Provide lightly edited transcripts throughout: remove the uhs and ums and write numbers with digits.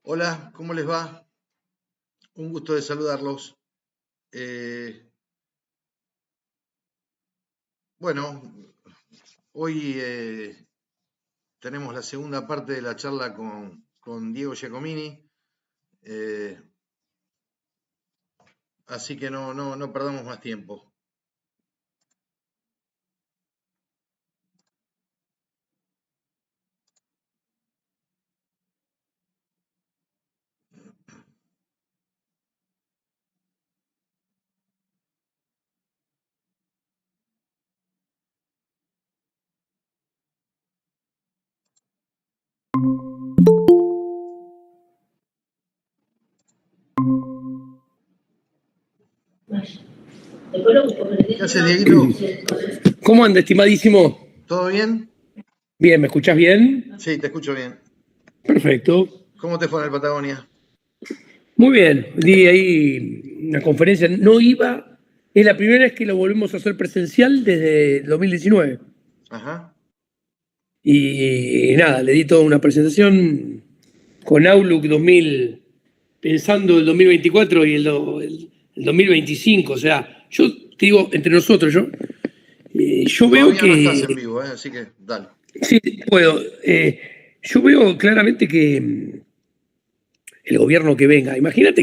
Hola, ¿cómo les va? Un gusto de saludarlos. Eh, bueno, hoy tenemos la segunda parte de la charla con Diego Giacomini, eh, así que no perdamos más tiempo. ¿Qué haces, Dieguito? ¿Cómo anda, estimadísimo? ¿Todo bien? Bien, ¿me escuchás bien? Sí, te escucho bien. Perfecto. ¿Cómo te fue en el Patagonia? Muy bien. Di ahí una conferencia. No iba. Es la primera vez que lo volvemos a hacer presencial desde 2019. Ajá. Y nada, le di toda una presentación con Outlook 2000, pensando el 2024 y el 2025. O sea, yo te digo, entre nosotros, yo veo Todavía no estás que. en vivo, así que dale. Sí, puedo. Yo veo claramente que el gobierno que venga, imagínate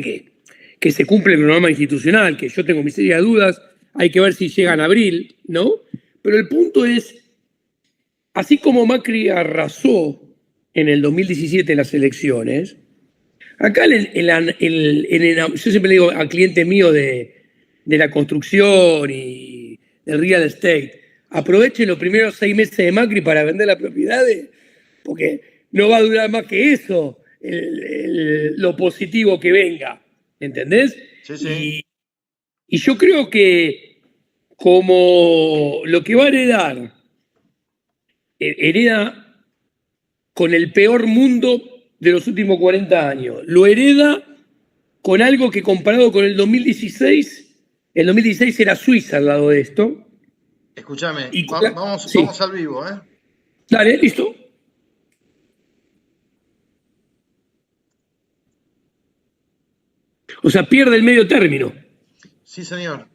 que se cumple el programa institucional, que yo tengo mis serias dudas, hay que ver si llega en abril, ¿no? Pero el punto es, así como Macri arrasó en el 2017 en las elecciones, acá yo siempre le digo al cliente mío de la construcción y del real estate, aprovechen los primeros 6 meses de Macri para vender las propiedades, porque no va a durar más que eso, lo positivo que venga, ¿entendés? Sí, sí. Y yo creo que como lo que va a heredar, hereda con el peor mundo de los últimos 40 años, lo hereda con algo que comparado con el 2016 era Suiza al lado de esto. Escúchame, Y sí. vamos al vivo, ¿eh? Dale, listo. O sea, pierde el medio término. Sí, señor.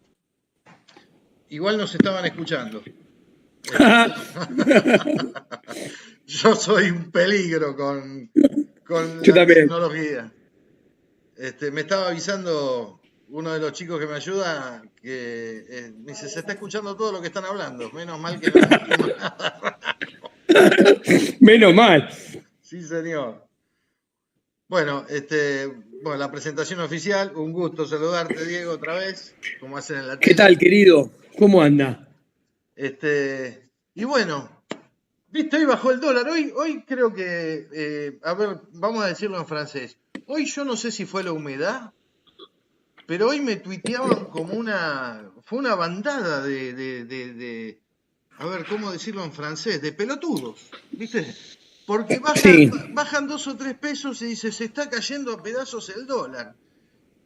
Igual nos estaban escuchando. Yo soy un peligro con Yo la también. tecnología. Me estaba avisando uno de los chicos que me ayuda que me dice, se está escuchando todo lo que están hablando. Menos mal que no dijimos nada. Menos mal. Sí, señor. Bueno, bueno, la presentación oficial, un gusto saludarte, Diego, otra vez, como hacen en la ¿Qué tele. tal, querido? ¿Cómo anda? Y bueno, viste, hoy bajó el dólar. Hoy creo que, a ver, vamos a decirlo en francés. Hoy yo no sé si fue la humedad, pero hoy me tuiteaban como fue una bandada a ver, ¿cómo decirlo en francés? De pelotudos, ¿viste? Porque Sí. bajan 2 o 3 pesos y dice, se está cayendo a pedazos el dólar.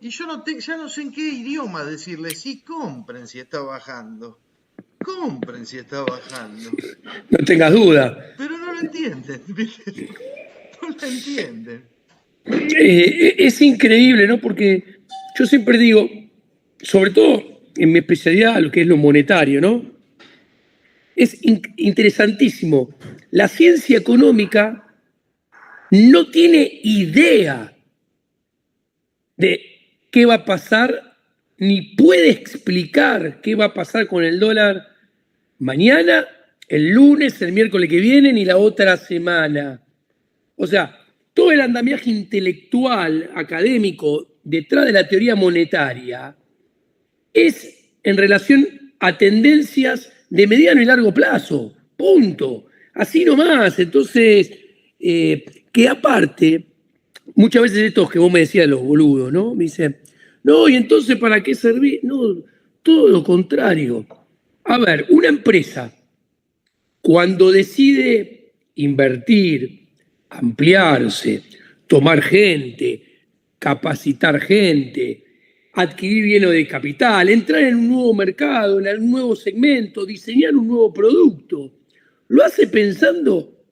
Y yo ya no sé en qué idioma decirle, sí, compren si está bajando. Compren si está bajando. No tengas duda. Pero no lo entienden, ¿viste? No lo entienden. Es increíble, ¿no? Porque yo siempre digo, sobre todo en mi especialidad, lo que es lo monetario, ¿no? Es interesantísimo. La ciencia económica no tiene idea de qué va a pasar, ni puede explicar qué va a pasar con el dólar mañana, el lunes, el miércoles que viene, ni la otra semana. O sea, todo el andamiaje intelectual, académico, detrás de la teoría monetaria, es en relación a tendencias de mediano y largo plazo. Punto. Así nomás. Entonces, que aparte, muchas veces estos que vos me decías, los boludos, ¿no? Me dicen, no, y entonces ¿para qué servir? No, todo lo contrario. A ver, una empresa, cuando decide invertir, ampliarse, tomar gente, capacitar gente, adquirir bienes de capital, entrar en un nuevo mercado, en un nuevo segmento, diseñar un nuevo producto, lo hace pensando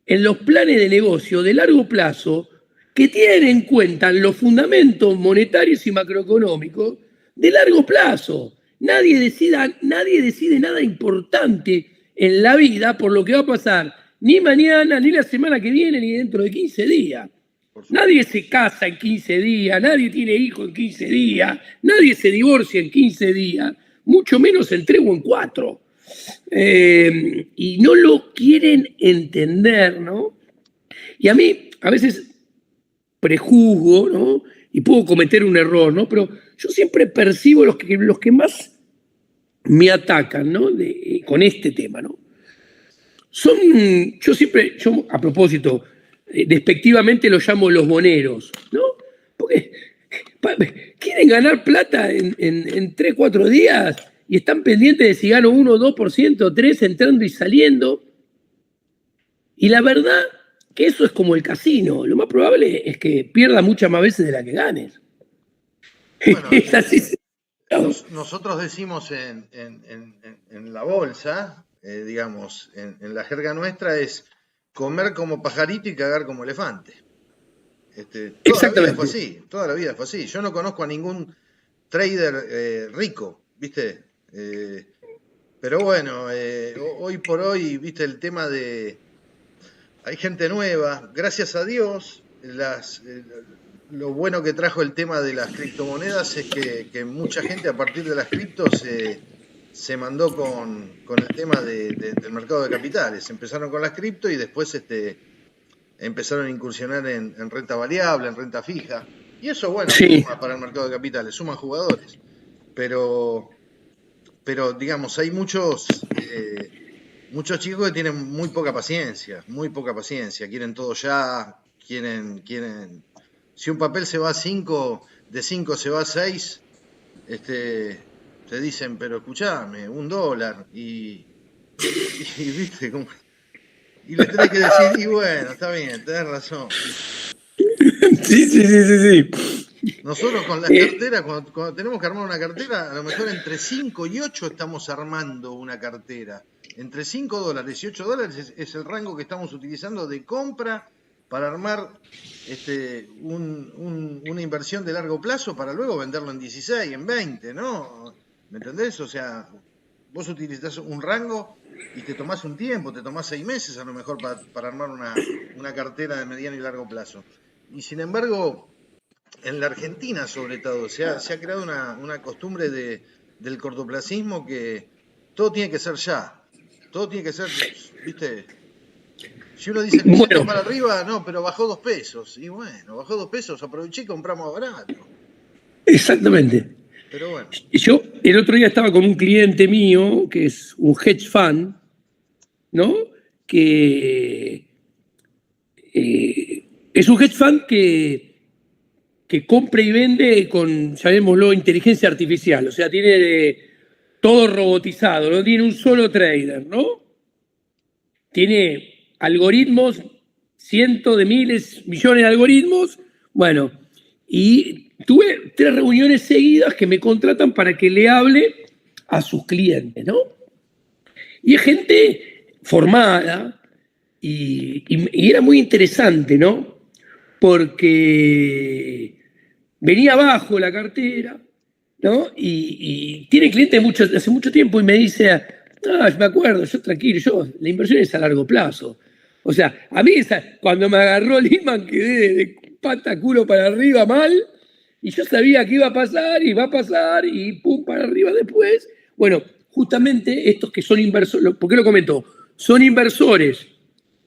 en los planes de negocio de largo plazo que tienen en cuenta los fundamentos monetarios y macroeconómicos de largo plazo. Nadie decide nada importante en la vida por lo que va a pasar ni mañana, ni la semana que viene, ni dentro de 15 días. Nadie se casa en 15 días, nadie tiene hijos en 15 días, nadie se divorcia en 15 días, mucho menos en 3 o en 4. Y no lo quieren entender, ¿no? Y a mí, a veces prejuzgo, ¿no? Y puedo cometer un error, ¿no? Pero yo siempre percibo los que más me atacan, ¿no? Con este tema, ¿no? Yo a propósito, despectivamente los llamo los boneros, ¿no? Porque quieren ganar plata en 3, 4 días y están pendientes de si gano 1, 2%, 3% entrando y saliendo. Y la verdad que eso es como el casino. Lo más probable es que pierdas muchas más veces de la que ganes. Bueno, es así. Nosotros decimos en la bolsa, digamos, en la jerga nuestra es comer como pajarito y cagar como elefante. Toda la vida fue así, toda la vida fue así. Yo no conozco a ningún trader rico, ¿viste? Pero bueno, hoy por hoy, ¿viste? El tema de... Hay gente nueva, gracias a Dios, lo bueno que trajo el tema de las criptomonedas es que mucha gente a partir de las criptos se mandó con el tema del mercado de capitales. Empezaron con las cripto y después empezaron a incursionar en renta variable, en renta fija. Y eso, bueno, sí, suma para el mercado de capitales, suman jugadores. Pero digamos, hay muchos chicos que tienen muy poca paciencia, quieren todo ya, quieren, si un papel se va a 5, de 5 se va a 6, te dicen, pero escuchame, $1, y viste, y le tenés que decir, y bueno, está bien, tenés razón. Sí. Nosotros con las carteras, cuando tenemos que armar una cartera, a lo mejor entre 5 y 8 estamos armando una cartera. Entre $5 y $8 es el rango que estamos utilizando de compra para armar una inversión de largo plazo para luego venderlo en 16, en 20, ¿no? ¿Me entendés? O sea, vos utilizás un rango y te tomás un tiempo, te tomás 6 meses a lo mejor para armar una cartera de mediano y largo plazo. Y sin embargo, en la Argentina sobre todo, se ha creado una costumbre del cortoplacismo que todo tiene que ser ya. Todo tiene que ser, ¿viste? Si uno dice que bueno, para arriba, no, pero bajó 2 pesos. Y bueno, bajó 2 pesos, aproveché y compramos barato. Exactamente. Pero bueno. Yo el otro día estaba con un cliente mío, que es un hedge fund, ¿no? Que es un hedge fund que compra y vende con, llamémoslo, inteligencia artificial. O sea, tiene todo robotizado, no tiene un solo trader, ¿no? Tiene algoritmos, cientos de miles, millones de algoritmos. Bueno, y tuve 3 reuniones seguidas que me contratan para que le hable a sus clientes, ¿no? Y es gente formada y era muy interesante, ¿no? Porque venía abajo la cartera, ¿no? Y tiene clientes hace mucho tiempo y me dice, me acuerdo, yo tranquilo, la inversión es a largo plazo. O sea, a mí cuando me agarró Lehman quedé de pata culo para arriba mal y yo sabía que iba a pasar y va a pasar y pum para arriba después. Bueno, justamente estos que son inversores, ¿por qué lo comento? Son inversores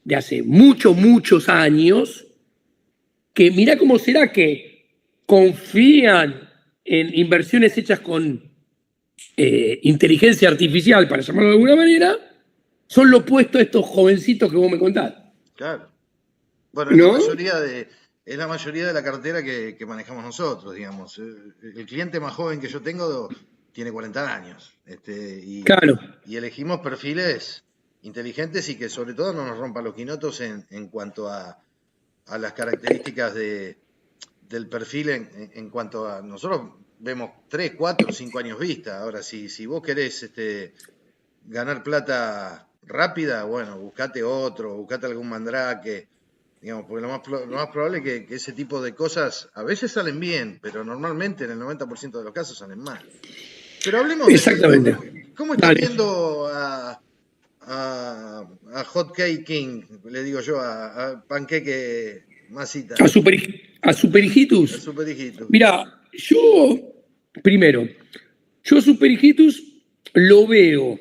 de hace muchos años que mirá cómo será que confían en inversiones hechas con inteligencia artificial, para llamarlo de alguna manera, son lo opuesto a estos jovencitos que vos me contás. Claro. Bueno, ¿no? Es la mayoría de la cartera que manejamos nosotros, digamos. El cliente más joven que yo tengo tiene 40 años. Claro. Y elegimos perfiles inteligentes y que sobre todo no nos rompan los quinotos en cuanto a las características del perfil en cuanto a... Nosotros vemos 3, 4, 5 años vista. Ahora, si vos querés ganar plata rápida, bueno, buscate algún mandrake. digamos, porque lo más probable es que ese tipo de cosas a veces salen bien, pero normalmente en el 90% de los casos salen mal. Pero hablemos de Exactamente. fútbol. ¿Cómo estás Dale. viendo a Hot Cake King? Le digo yo, a Panqueque Masita, A Super al Hijitus. super hijito. Mira, yo Super Hijitus lo veo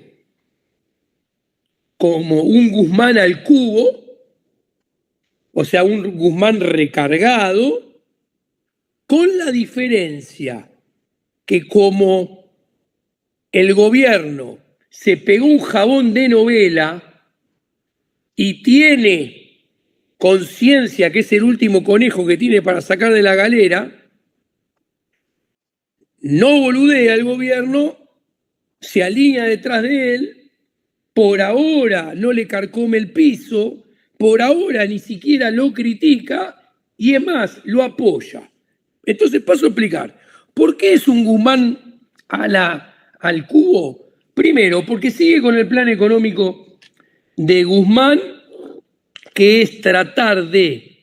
como un Guzmán al cubo, o sea, un Guzmán recargado, con la diferencia que como el gobierno se pegó un jabón de novela y tiene conciencia que es el último conejo que tiene para sacar de la galera, no boludea el gobierno, se alinea detrás de él, por ahora no le carcome el piso, por ahora ni siquiera lo critica y es más, lo apoya. Entonces paso a explicar. ¿Por qué es un Guzmán al cubo? Primero, porque sigue con el plan económico de Guzmán, que es tratar de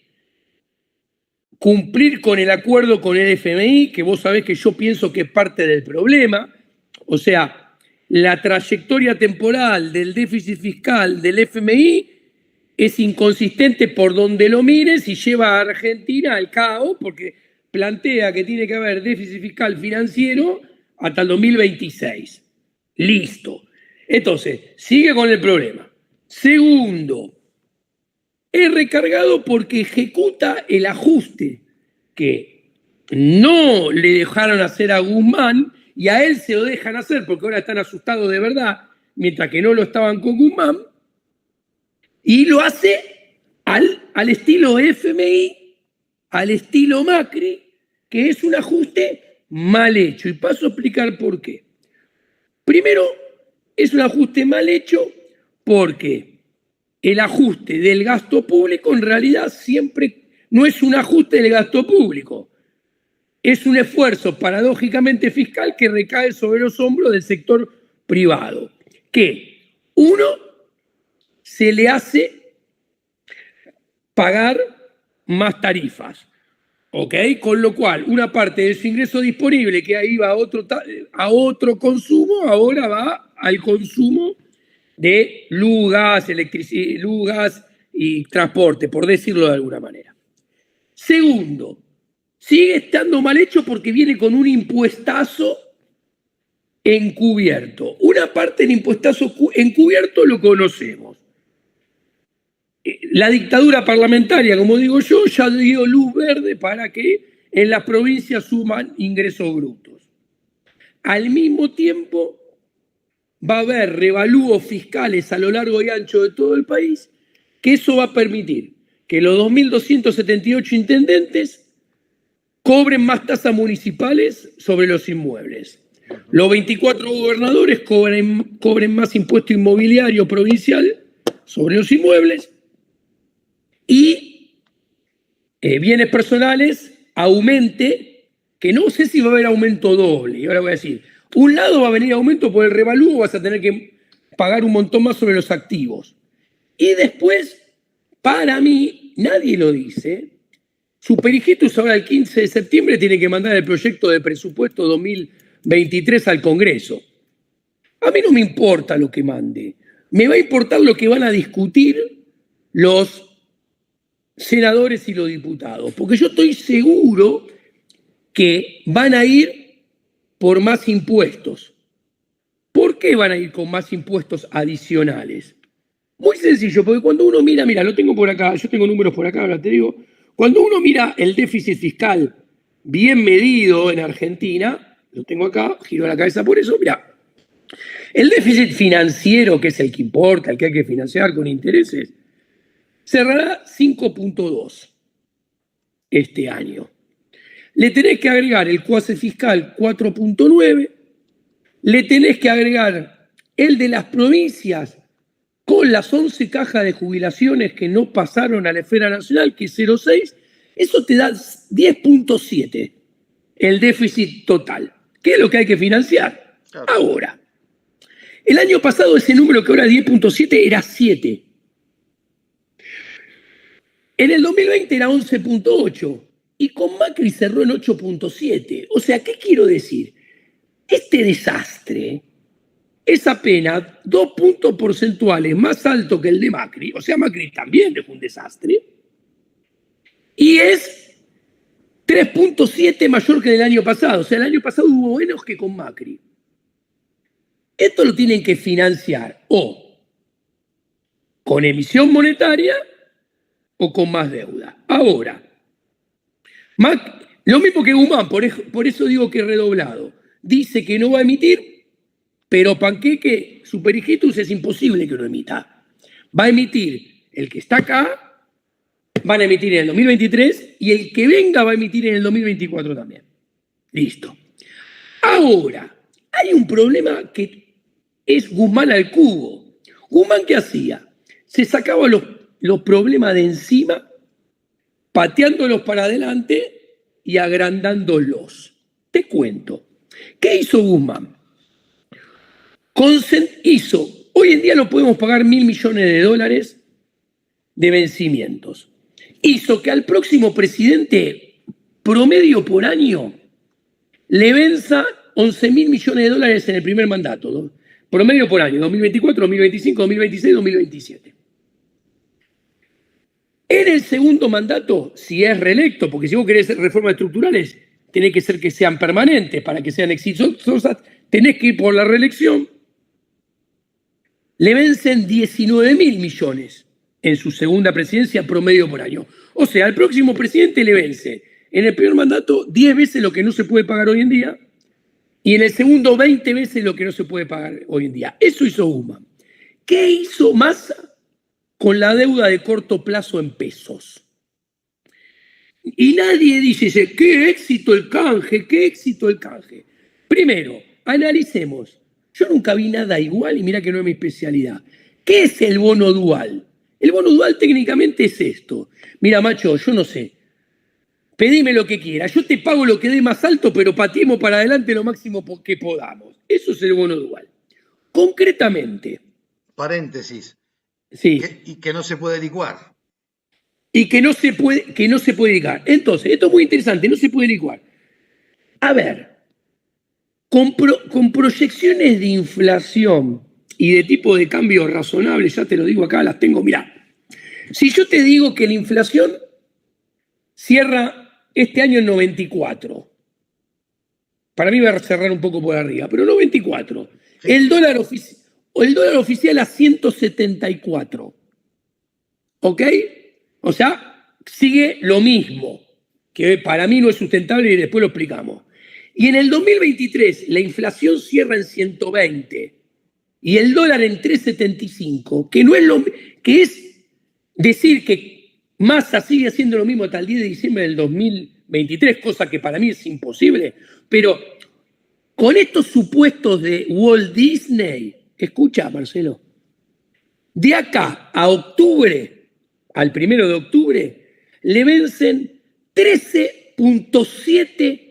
cumplir con el acuerdo con el FMI, que vos sabés que yo pienso que es parte del problema. O sea, la trayectoria temporal del déficit fiscal del FMI es inconsistente por donde lo mires y lleva a Argentina al caos porque plantea que tiene que haber déficit fiscal financiero hasta el 2026. Listo. Entonces, sigue con el problema. Segundo, es recargado porque ejecuta el ajuste que no le dejaron hacer a Guzmán y a él se lo dejan hacer porque ahora están asustados de verdad, mientras que no lo estaban con Guzmán, y lo hace al estilo FMI, al estilo Macri, que es un ajuste mal hecho. Y paso a explicar por qué. Primero, es un ajuste mal hecho porque el ajuste del gasto público en realidad siempre no es un ajuste del gasto público. Es un esfuerzo paradójicamente fiscal que recae sobre los hombros del sector privado. Que uno se le hace pagar más tarifas, ¿ok? Con lo cual, una parte de su ingreso disponible que ahí va a otro consumo, ahora va al consumo de luz, gas, electricidad, luz, gas y transporte, por decirlo de alguna manera. Segundo, sigue estando mal hecho porque viene con un impuestazo encubierto. Una parte del impuestazo encubierto lo conocemos. La dictadura parlamentaria, como digo yo, ya dio luz verde para que en las provincias suman ingresos brutos. Al mismo tiempo, va a haber revalúos fiscales a lo largo y ancho de todo el país, que eso va a permitir que los 2.278 intendentes cobren más tasas municipales sobre los inmuebles. Los 24 gobernadores cobren más impuesto inmobiliario provincial sobre los inmuebles y bienes personales aumente, que no sé si va a haber aumento doble. Y ahora voy a decir, un lado va a venir aumento por el revalúo, vas a tener que pagar un montón más sobre los activos. Y después, para mí, nadie lo dice, Superhijitus ahora el 15 de septiembre tiene que mandar el proyecto de presupuesto 2023 al Congreso. A mí no me importa lo que mande, me va a importar lo que van a discutir los senadores y los diputados, porque yo estoy seguro que van a ir por más impuestos. ¿Por qué van a ir con más impuestos adicionales? Muy sencillo, porque cuando uno mira, lo tengo por acá, yo tengo números por acá, ahora te digo, cuando uno mira el déficit fiscal bien medido en Argentina, lo tengo acá, giro la cabeza por eso, mira, el déficit financiero, que es el que importa, el que hay que financiar con intereses, cerrará 5.2 este año. Le tenés que agregar el cuase fiscal 4.9, le tenés que agregar el de las provincias con las 11 cajas de jubilaciones que no pasaron a la esfera nacional, que es 0,6, eso te da 10.7 el déficit total. ¿Qué es lo que hay que financiar? Claro. Ahora, el año pasado ese número que ahora es 10.7 era 7. En el 2020 era 11.8 y con Macri cerró en 8.7. O sea, ¿qué quiero decir? Este desastre es apenas 2 puntos porcentuales más alto que el de Macri. O sea, Macri también dejó un desastre. Y es 3.7 mayor que el año pasado. O sea, el año pasado hubo menos que con Macri. Esto lo tienen que financiar o con emisión monetaria o con más deuda. Ahora, lo mismo que Guzmán, por eso digo que redoblado. Dice que no va a emitir, pero Panqueque, Superigitus, es imposible que lo emita. Va a emitir el que está acá, van a emitir en el 2023 y el que venga va a emitir en el 2024 también. Listo. Ahora, hay un problema que es Guzmán al cubo. Guzmán, ¿qué hacía? Se sacaba los problemas de encima, pateándolos para adelante y agrandándolos. Te cuento. ¿Qué hizo Guzmán? Hoy en día lo podemos pagar $1.000 millones de vencimientos. Hizo que al próximo presidente, promedio por año, le venza $11.000 millones en el primer mandato, ¿no? Promedio por año, 2024, 2025, 2026, 2027. En el segundo mandato, si es reelecto, porque si vos querés reformas estructurales, tenés que ser que sean permanentes para que sean exitosas, tenés que ir por la reelección, le vencen 19.000 millones en su segunda presidencia promedio por año. O sea, al próximo presidente le vence en el primer mandato 10 veces lo que no se puede pagar hoy en día y en el segundo 20 veces lo que no se puede pagar hoy en día. Eso hizo Guzmán. ¿Qué hizo Massa con la deuda de corto plazo en pesos? Y nadie dice, qué éxito el canje, qué éxito el canje. Primero, analicemos. Yo nunca vi nada igual y mira que no es mi especialidad. ¿Qué es el bono dual? El bono dual técnicamente es esto. Mira, macho, yo no sé. Pedime lo que quieras. Yo te pago lo que dé más alto, pero pateemos para adelante lo máximo que podamos. Eso es el bono dual. Concretamente. Paréntesis. Sí. Y que no se puede licuar. Y que no se puede licuar. Entonces, esto es muy interesante, no se puede licuar. A ver, con proyecciones de inflación y de tipo de cambio razonable, ya te lo digo acá, las tengo, mirá. Si yo te digo que la inflación cierra este año en 94, para mí va a cerrar un poco por arriba, pero 94. Sí. El dólar oficial a 174. ¿Ok? O sea, sigue lo mismo, que para mí no es sustentable y después lo explicamos. Y en el 2023 la inflación cierra en 120 y el dólar en 3,75, que no es que es decir que Massa sigue haciendo lo mismo hasta el 10 de diciembre del 2023, cosa que para mí es imposible, pero con estos supuestos de Walt Disney, escucha, Marcelo, de acá a octubre, al 1 de octubre, le vencen 13.7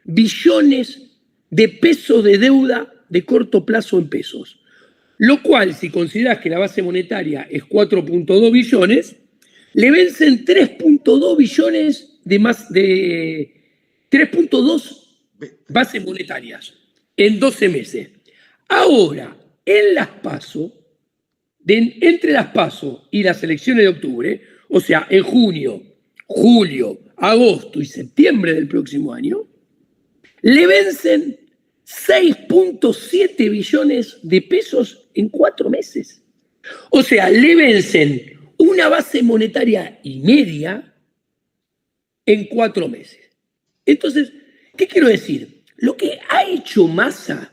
billones de pesos de deuda de corto plazo en pesos. Lo cual, si consideras que la base monetaria es 4.2 billones, le vencen 3.2 billones de 3.2 bases monetarias en 12 meses. Ahora, en las PASO, entre las PASO y las elecciones de octubre, o sea, en junio, julio, agosto y septiembre del próximo año, le vencen 6.7 billones de pesos en 4 meses. O sea, le vencen una base monetaria y media en 4 meses. Entonces, ¿qué quiero decir? Lo que ha hecho Massa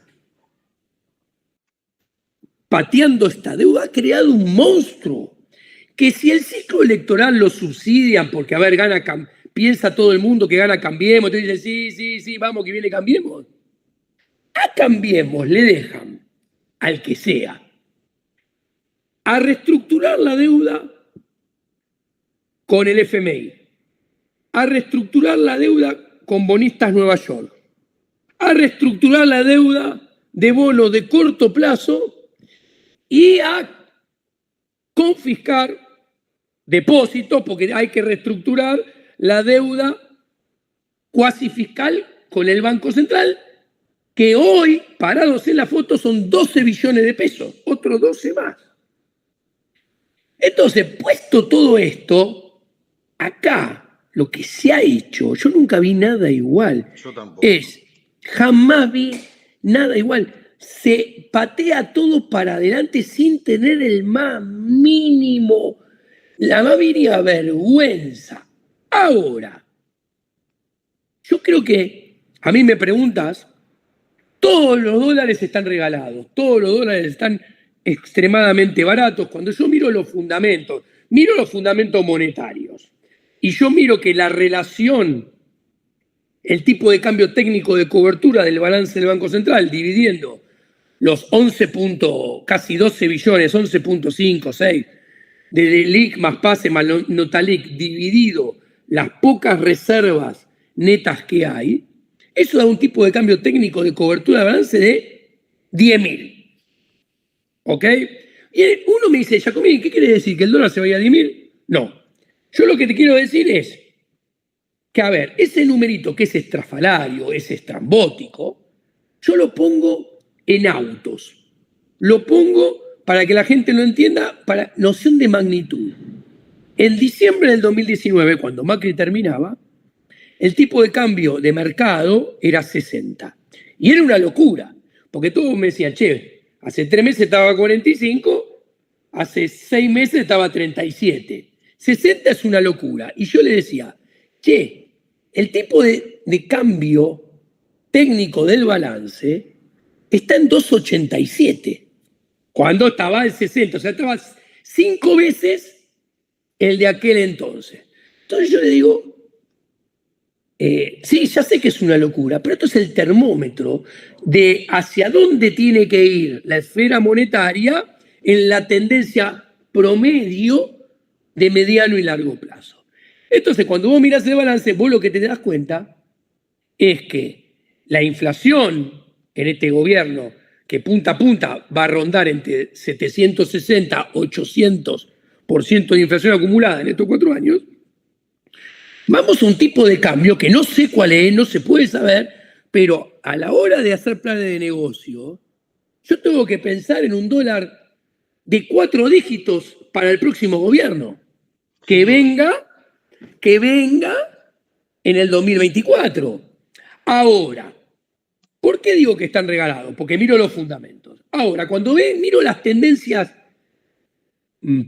pateando esta deuda ha creado un monstruo que si el ciclo electoral lo subsidian porque, a ver, piensa todo el mundo que gana Cambiemos, entonces dicen, sí, vamos que viene Cambiemos. A Cambiemos le dejan, al que sea, a reestructurar la deuda con el FMI, a reestructurar la deuda con bonistas Nueva York, a reestructurar la deuda de bonos de corto plazo y a confiscar depósitos porque hay que reestructurar la deuda cuasi fiscal con el Banco Central, que hoy, parados en la foto, son 12 billones de pesos, otros 12 más. Entonces, puesto todo esto, acá lo que se ha hecho, yo nunca vi nada igual. Yo tampoco. Jamás vi nada igual. Se patea todo para adelante sin tener la más mínima vergüenza. Ahora, yo creo que, a mí me preguntas, todos los dólares están regalados, todos los dólares están extremadamente baratos. Cuando yo miro los fundamentos monetarios, y yo miro que la relación, el tipo de cambio técnico de cobertura del balance del Banco Central, dividiendo los 11 casi 12 billones, 11.5, 6, de LELIQ más PASE más Notaliq, dividido las pocas reservas netas que hay, eso da un tipo de cambio técnico de cobertura de balance de 10.000. ¿Ok? Y uno me dice, Giacomini, ¿qué quiere decir? ¿Que el dólar se vaya a 10.000? No. Yo lo que te quiero decir es que, a ver, ese numerito que es estrafalario, es estrambótico, yo lo pongo en autos. Lo pongo para que la gente lo entienda, para noción de magnitud. En diciembre del 2019, cuando Macri terminaba, el tipo de cambio de mercado era 60. Y era una locura, porque todos me decían, che, hace 3 meses estaba a 45, hace 6 meses estaba a 37. 60 es una locura. Y yo le decía, che, el tipo de cambio técnico del balance está en 2,87, cuando estaba en 60. O sea, estaba 5 veces el de aquel entonces. Entonces yo le digo, sí, ya sé que es una locura, pero esto es el termómetro de hacia dónde tiene que ir la esfera monetaria en la tendencia promedio de mediano y largo plazo. Entonces, cuando vos mirás el balance, vos lo que te das cuenta es que la inflación en este gobierno, que punta a punta va a rondar entre 760 y 800% de inflación acumulada en estos 4 años, vamos a un tipo de cambio que no sé cuál es, no se puede saber, pero a la hora de hacer planes de negocio, yo tengo que pensar en un dólar de 4 dígitos para el próximo gobierno, que venga en el 2024. Ahora, ¿por qué digo que están regalados? Porque miro los fundamentos. Ahora, cuando miro las tendencias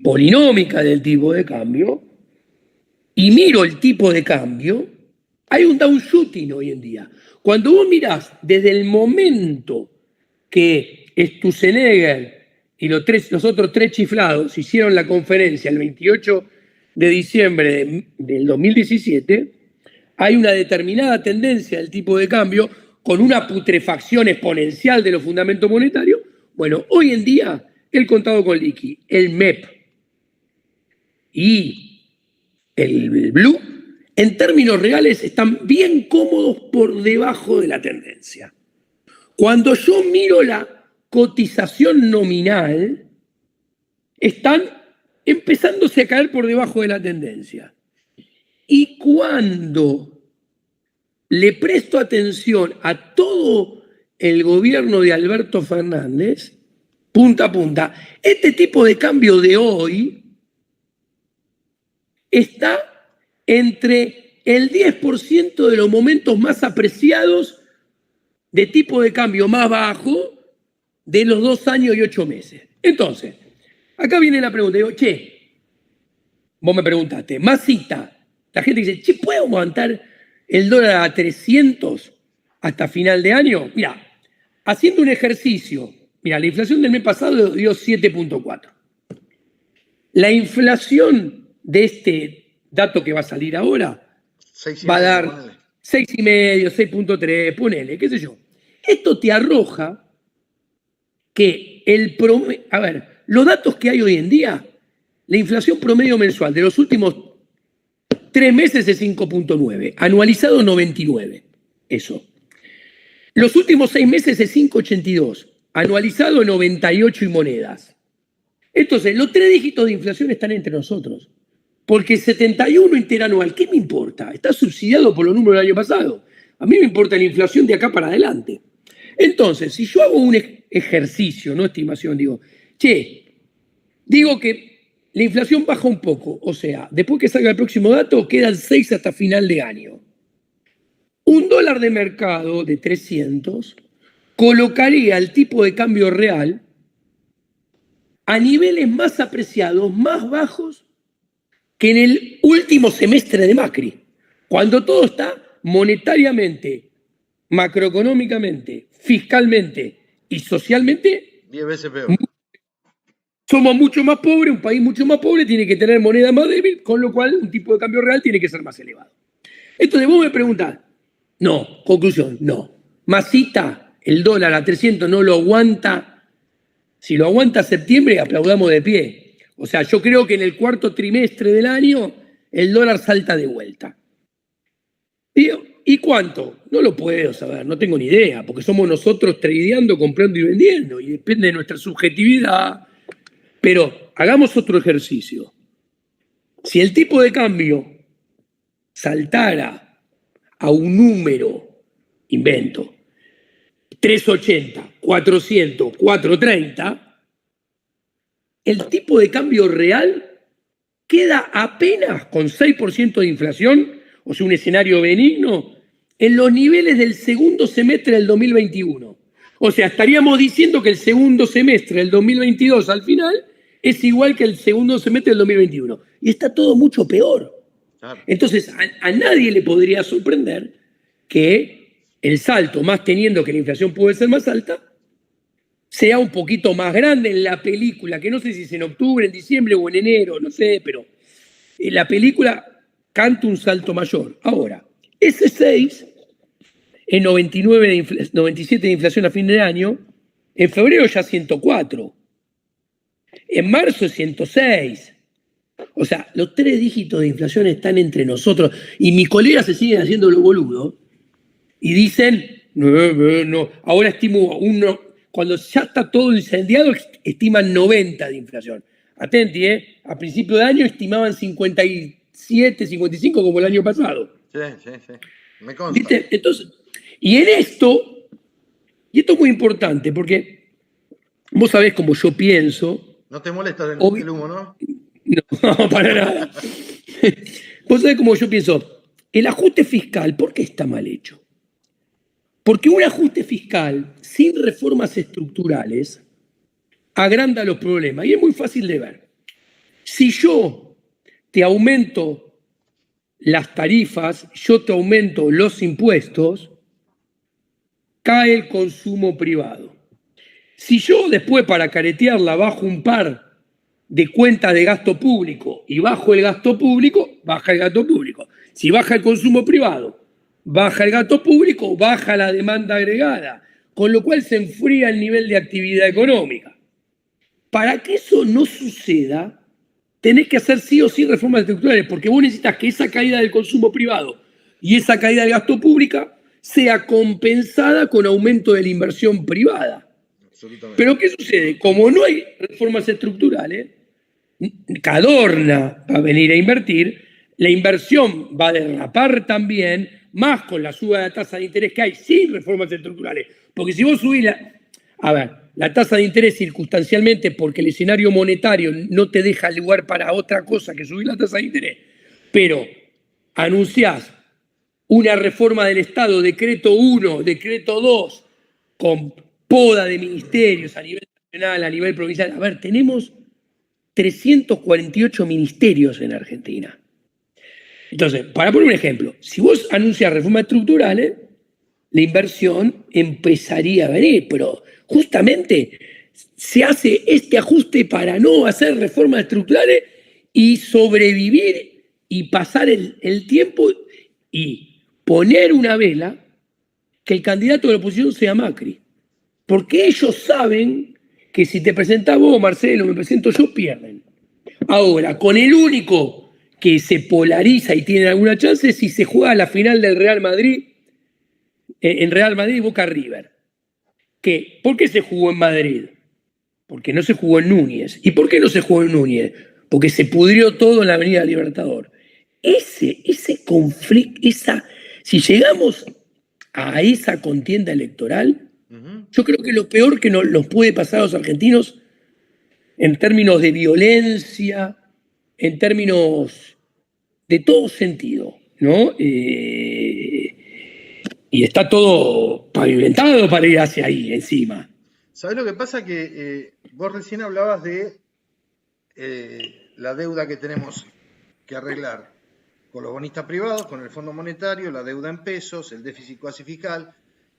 polinómicas del tipo de cambio, y miro el tipo de cambio, hay un downshooting hoy en día. Cuando vos mirás desde el momento que Sturzenegger y los otros 3 chiflados hicieron la conferencia el 28 de diciembre del 2017, hay una determinada tendencia del tipo de cambio con una putrefacción exponencial de los fundamentos monetarios. Bueno, hoy en día el contado con liqui, el MEP y el blue, en términos reales, están bien cómodos por debajo de la tendencia. Cuando yo miro la cotización nominal, están empezándose a caer por debajo de la tendencia. Y cuando le presto atención a todo el gobierno de Alberto Fernández, punta a punta, este tipo de cambio de hoy está entre el 10% de los momentos más apreciados de tipo de cambio más bajo de los 2 años y 8 meses. Entonces, acá viene la pregunta. Digo, che, vos me preguntaste, masita, la gente dice, che, ¿puedo aguantar el dólar a 300 hasta final de año? Mira, haciendo un ejercicio, mira, la inflación del mes pasado dio 7.4. La inflación de este dato que va a salir ahora va a dar 6,5, 6.3, ponele, qué sé yo. Esto te arroja que a ver, los datos que hay hoy en día, la inflación promedio mensual de los últimos 3 meses es 5.9, anualizado 99, eso. Los últimos 6 meses es 5.82, anualizado 98 y monedas. Entonces, los 3 dígitos de inflación están entre nosotros. Porque 71 interanual, ¿qué me importa? Está subsidiado por los números del año pasado. A mí me importa la inflación de acá para adelante. Entonces, si yo hago un ejercicio, no estimación, digo que la inflación baja un poco, o sea, después que salga el próximo dato, quedan 6 hasta final de año. Un dólar de mercado de 300 colocaría el tipo de cambio real a niveles más apreciados, más bajos que en el último semestre de Macri, cuando todo está monetariamente, macroeconómicamente, fiscalmente y socialmente 10 veces peor. Somos mucho más pobres, un país mucho más pobre tiene que tener moneda más débil, con lo cual un tipo de cambio real tiene que ser más elevado. Entonces vos me preguntás, no, conclusión, no. Masita, el dólar a 300 no lo aguanta. Si lo aguanta septiembre, aplaudamos de pie. O sea, yo creo que en el cuarto trimestre del año el dólar salta de vuelta. ¿Y cuánto? No lo puedo saber, no tengo ni idea, porque somos nosotros tradeando, comprando y vendiendo, y depende de nuestra subjetividad. Pero hagamos otro ejercicio. Si el tipo de cambio saltara a un número, invento, 380, 400, 430, el tipo de cambio real queda apenas con 6% de inflación, o sea, un escenario benigno, en los niveles del segundo semestre del 2021. O sea, estaríamos diciendo que el segundo semestre del 2022 al final es igual que el segundo semestre del 2021. Y está todo mucho peor. Entonces, a nadie le podría sorprender que el salto, más teniendo que la inflación puede ser más alta, sea un poquito más grande en la película, que no sé si es en octubre, en diciembre o en enero, no sé, pero en la película canta un salto mayor. Ahora, ese 6, en 97 de inflación a fin de año, en febrero ya 104. En marzo 106. O sea, los 3 dígitos de inflación están entre nosotros. Y mis colegas se siguen haciendo lo boludo. Y dicen, no. Ahora estimo uno. Cuando ya está todo incendiado, estiman 90 de inflación. Atenti, a principio de año estimaban 57, 55 como el año pasado. Sí. Me consta. ¿Viste? Entonces, y esto es muy importante, porque vos sabés cómo yo pienso. No te molesta el humo, ¿no? No, para nada. Vos sabés cómo yo pienso. El ajuste fiscal, ¿por qué está mal hecho? Porque un ajuste fiscal sin reformas estructurales agranda los problemas. Y es muy fácil de ver. Si yo te aumento las tarifas, yo te aumento los impuestos, cae el consumo privado. Si yo después para caretearla bajo un par de cuentas de gasto público y bajo el gasto público, baja el gasto público. Si baja el consumo privado, baja el gasto público, baja la demanda agregada, con lo cual se enfría el nivel de actividad económica. Para que eso no suceda, tenés que hacer sí o sí reformas estructurales, porque vos necesitas que esa caída del consumo privado y esa caída del gasto público sea compensada con aumento de la inversión privada. Pero ¿qué sucede? Como no hay reformas estructurales, Cadorna va a venir a invertir, la inversión va a derrapar también, más con la suba de la tasa de interés que hay sin reformas estructurales. Porque si vos subís la tasa de interés circunstancialmente porque el escenario monetario no te deja lugar para otra cosa que subir la tasa de interés, pero anunciás una reforma del Estado, decreto 1, decreto 2, con poda de ministerios a nivel nacional, a nivel provincial. A ver, tenemos 348 ministerios en Argentina. Entonces, para poner un ejemplo, si vos anuncias reformas estructurales, la inversión empezaría a venir, pero justamente se hace este ajuste para no hacer reformas estructurales y sobrevivir y pasar el tiempo y poner una vela que el candidato de la oposición sea Macri. Porque ellos saben que si te presentás vos, Marcelo, me presento yo, pierden. Ahora, con el único que se polariza y tiene alguna chance es si se juega la final del Real Madrid, en Real Madrid Boca River. ¿Por qué se jugó en Madrid? Porque no se jugó en Núñez. ¿Y por qué no se jugó en Núñez? porque se pudrió todo en la Avenida Libertador. Ese conflicto, si llegamos a esa contienda electoral, yo creo que lo peor que nos puede pasar a los argentinos en términos de violencia, en términos de todo sentido, ¿no? Y está todo pavimentado para ir hacia ahí, encima. ¿Sabés lo que pasa? Que vos recién hablabas de la deuda que tenemos que arreglar con los bonistas privados, con el Fondo Monetario, la deuda en pesos, el déficit cuasi fiscal,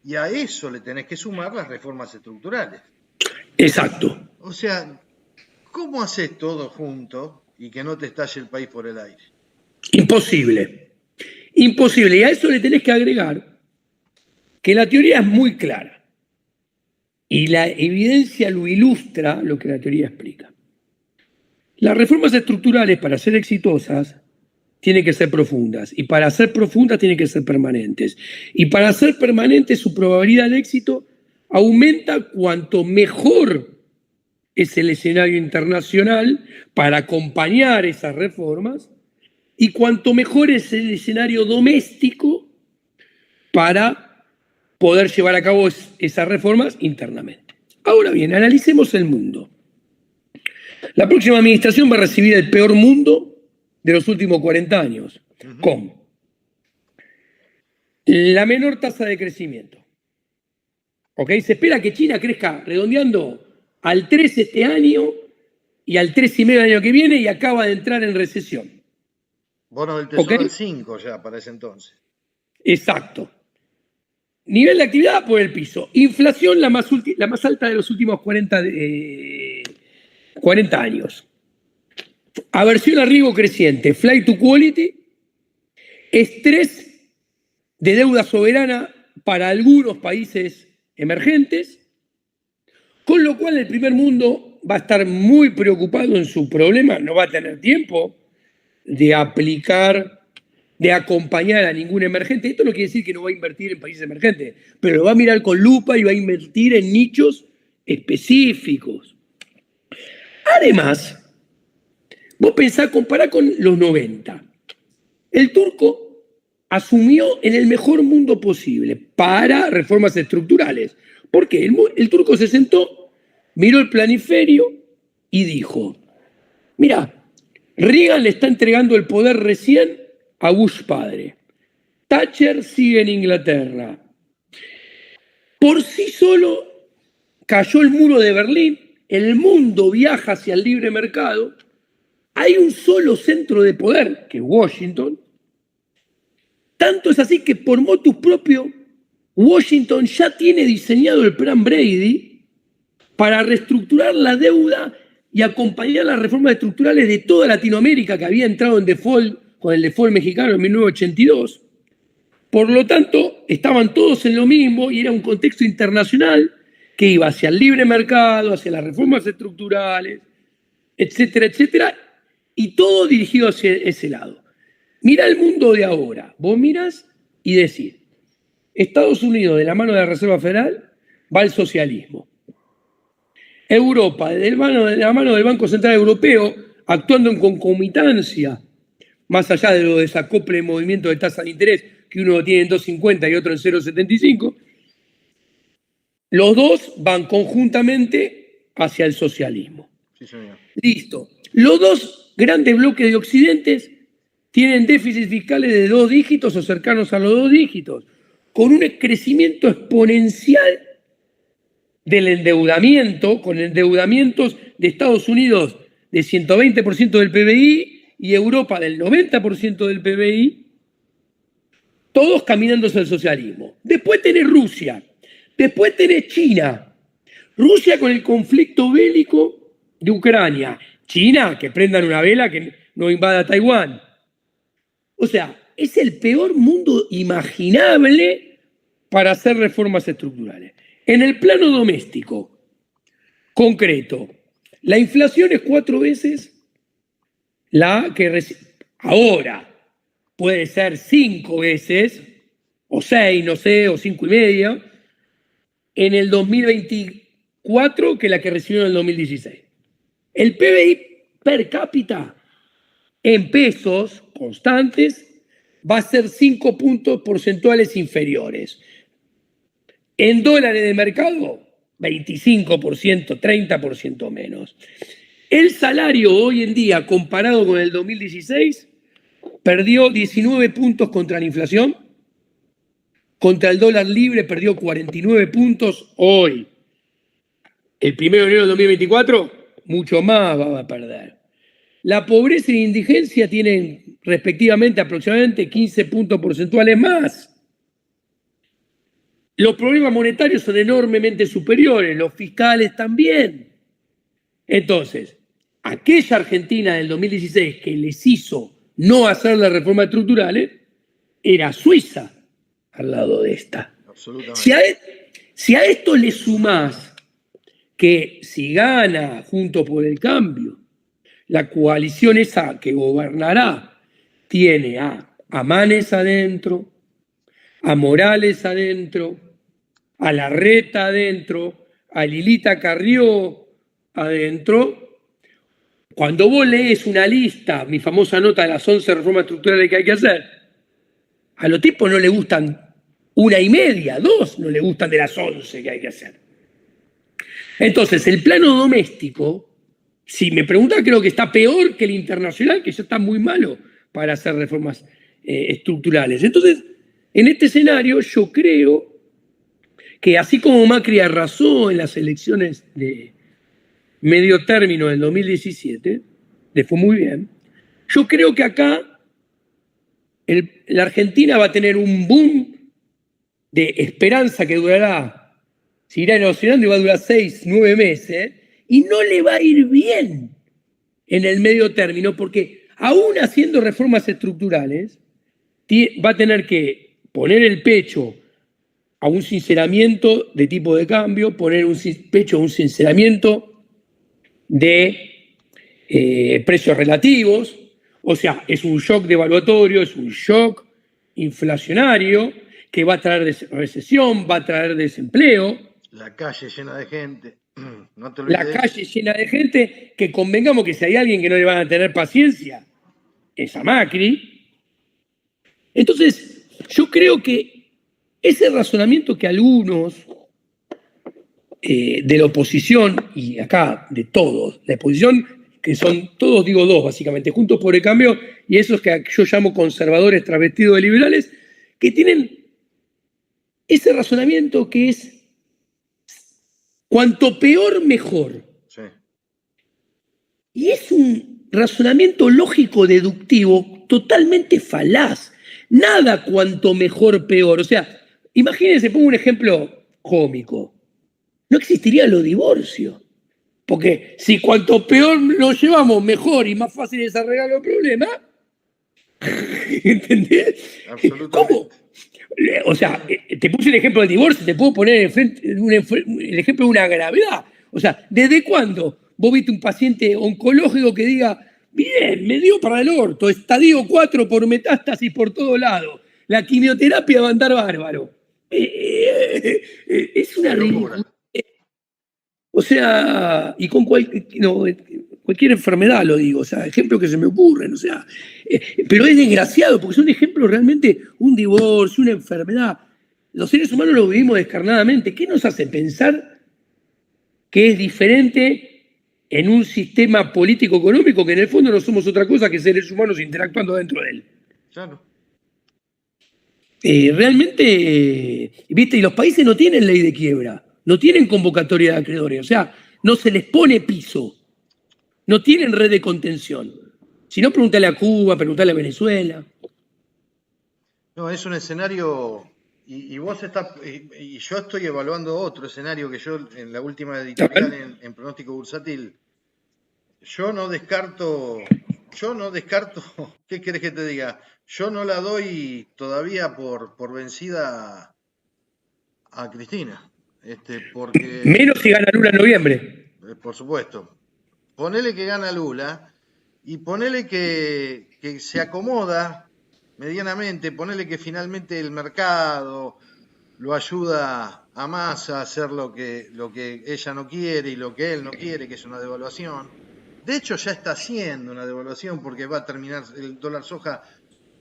y a eso le tenés que sumar las reformas estructurales. Exacto. O sea, ¿cómo haces todo junto y que no te estalle el país por el aire? Imposible. Imposible. Y a eso le tenés que agregar que la teoría es muy clara. Y la evidencia lo ilustra lo que la teoría explica. Las reformas estructurales, para ser exitosas, tienen que ser profundas. Y para ser profundas, tienen que ser permanentes. Y para ser permanentes, su probabilidad de éxito aumenta cuanto mejor es el escenario internacional para acompañar esas reformas y cuanto mejor es el escenario doméstico para poder llevar a cabo esas reformas internamente. Ahora bien, analicemos el mundo. La próxima administración va a recibir el peor mundo de los últimos 40 años, con la menor tasa de crecimiento. ¿Ok? Se espera que China crezca redondeando al 3 este año y al 3,5 el año que viene y acaba de entrar en recesión. Bono del Tesoro al 5 ya para ese entonces. Exacto. Nivel de actividad por el piso. Inflación la más alta de los últimos 40 años. Aversión a riesgo creciente. Flight to quality. Estrés de deuda soberana para algunos países emergentes. Con lo cual el primer mundo va a estar muy preocupado en su problema. No va a tener tiempo de acompañar a ningún emergente. Esto no quiere decir que no va a invertir en países emergentes, pero lo va a mirar con lupa y va a invertir en nichos específicos. Además, vos pensás, compará con los 90. El turco asumió en el mejor mundo posible para reformas estructurales. ¿Por qué? El turco se sentó, miró el planiferio y dijo, mira, Reagan le está entregando el poder recién a Bush padre. Thatcher sigue en Inglaterra. Por sí solo cayó el muro de Berlín, el mundo viaja hacia el libre mercado, hay un solo centro de poder, que es Washington. Tanto es así que por motus propio, Washington ya tiene diseñado el plan Brady para reestructurar la deuda y acompañar las reformas estructurales de toda Latinoamérica que había entrado en default con el default mexicano en 1982. Por lo tanto, estaban todos en lo mismo y era un contexto internacional que iba hacia el libre mercado, hacia las reformas estructurales, etcétera, etcétera, y todo dirigido hacia ese lado. Mira el mundo de ahora. Vos mirás y decís, Estados Unidos, de la mano de la Reserva Federal, va al socialismo. Europa, de la mano del Banco Central Europeo, actuando en concomitancia, más allá de lo desacople de movimiento de tasa de interés, que uno lo tiene en 2,50 y otro en 0,75, los dos van conjuntamente hacia el socialismo. Sí, señor. Listo. Los dos grandes bloques de Occidentes tienen déficits fiscales de 2 dígitos o cercanos a los 2 dígitos, con un crecimiento exponencial del endeudamiento, con endeudamientos de Estados Unidos de 120% del PBI y Europa del 90% del PBI, todos caminando hacia el socialismo. Después tenés Rusia, después tenés China. Rusia con el conflicto bélico de Ucrania. China, que prendan una vela que no invada Taiwán. O sea, es el peor mundo imaginable para hacer reformas estructurales. En el plano doméstico, concreto, la inflación es 4 veces la que ahora puede ser 5 veces, o 6, no sé, o 5,5, en el 2024 que la que recibió en el 2016. El PBI per cápita en pesos constantes va a ser 5 puntos porcentuales inferiores. En dólares de mercado, 25%, 30% menos. El salario hoy en día, comparado con el 2016, perdió 19 puntos contra la inflación. Contra el dólar libre perdió 49 puntos hoy. El 1 de enero del 2024, mucho más va a perder. La pobreza y la indigencia tienen respectivamente aproximadamente 15 puntos porcentuales más. Los problemas monetarios son enormemente superiores, los fiscales también. Entonces, aquella Argentina del 2016 que les hizo no hacer las reformas estructurales era Suiza al lado de esta. Absolutamente. Si a esto le sumás que si gana Juntos por el Cambio, la coalición esa que gobernará tiene a Manes adentro, a Morales adentro, a Larreta adentro, a Lilita Carrió adentro. Cuando vos lees una lista, mi famosa nota de las 11 reformas estructurales que hay que hacer, a los tipos no le gustan 1,5, 2 no le gustan de las 11 que hay que hacer. Entonces, el plano doméstico, si me preguntan, creo que está peor que el internacional, que ya está muy malo para hacer reformas estructurales. Entonces, en este escenario, yo creo que así como Macri arrasó en las elecciones de medio término del 2017, le fue muy bien, yo creo que acá la Argentina va a tener un boom de esperanza que durará, se irá erosionando y va a durar 6, 9 meses, y no le va a ir bien en el medio término, porque aún haciendo reformas estructurales, va a tener que poner el pecho a un sinceramiento de tipo de cambio, poner un pecho a un sinceramiento de precios relativos, o sea, es un shock devaluatorio, es un shock inflacionario que va a traer recesión, va a traer desempleo. La calle llena de gente. No te olvides. La calle llena de gente, que convengamos que si hay alguien que no le van a tener paciencia, es a Macri. Entonces, yo creo que ese razonamiento que algunos de la oposición, y acá de todos, la oposición, que son todos, digo dos básicamente, Juntos por el Cambio, y esos que yo llamo conservadores travestidos de liberales, que tienen ese razonamiento que es cuanto peor, mejor. Sí. Y es un razonamiento lógico-deductivo totalmente falaz. Nada cuanto mejor, peor. O sea, imagínense, pongo un ejemplo cómico. No existirían los divorcios. Porque si cuanto peor nos llevamos, mejor y más fácil es arreglar los problemas. ¿Entendés? ¿Cómo? O sea, te puse el ejemplo del divorcio, te puedo poner el ejemplo de una gravedad. O sea, ¿desde cuándo vos viste un paciente oncológico que diga, bien, me dio para el orto, estadio 4 por metástasis por todo lado, la quimioterapia va a andar bárbaro? Es una locura. O sea, y con cualquier enfermedad lo digo, o sea, ejemplos que se me ocurren, o sea, pero es desgraciado, porque son ejemplos realmente, un divorcio, una enfermedad. Los seres humanos lo vivimos descarnadamente. ¿Qué nos hace pensar que es diferente en un sistema político-económico que en el fondo no somos otra cosa que seres humanos interactuando dentro de él? Claro. Realmente, viste, y los países no tienen ley de quiebra. No tienen convocatoria de acreedores, o sea, no se les pone piso, no tienen red de contención. Si no, pregúntale a Cuba, pregúntale a Venezuela. No, es un escenario, y vos estás, y yo estoy evaluando otro escenario que yo en la última editorial en Pronóstico Bursátil, yo no descarto, ¿qué querés que te diga? Yo no la doy todavía por vencida a Cristina. Porque, menos si gana Lula en noviembre. Por supuesto. Ponele que gana Lula y ponele que se acomoda medianamente, ponele que finalmente el mercado lo ayuda a Massa a hacer lo que ella no quiere y lo que él no quiere, que es una devaluación. De hecho, ya está haciendo una devaluación porque va a terminar el dólar soja,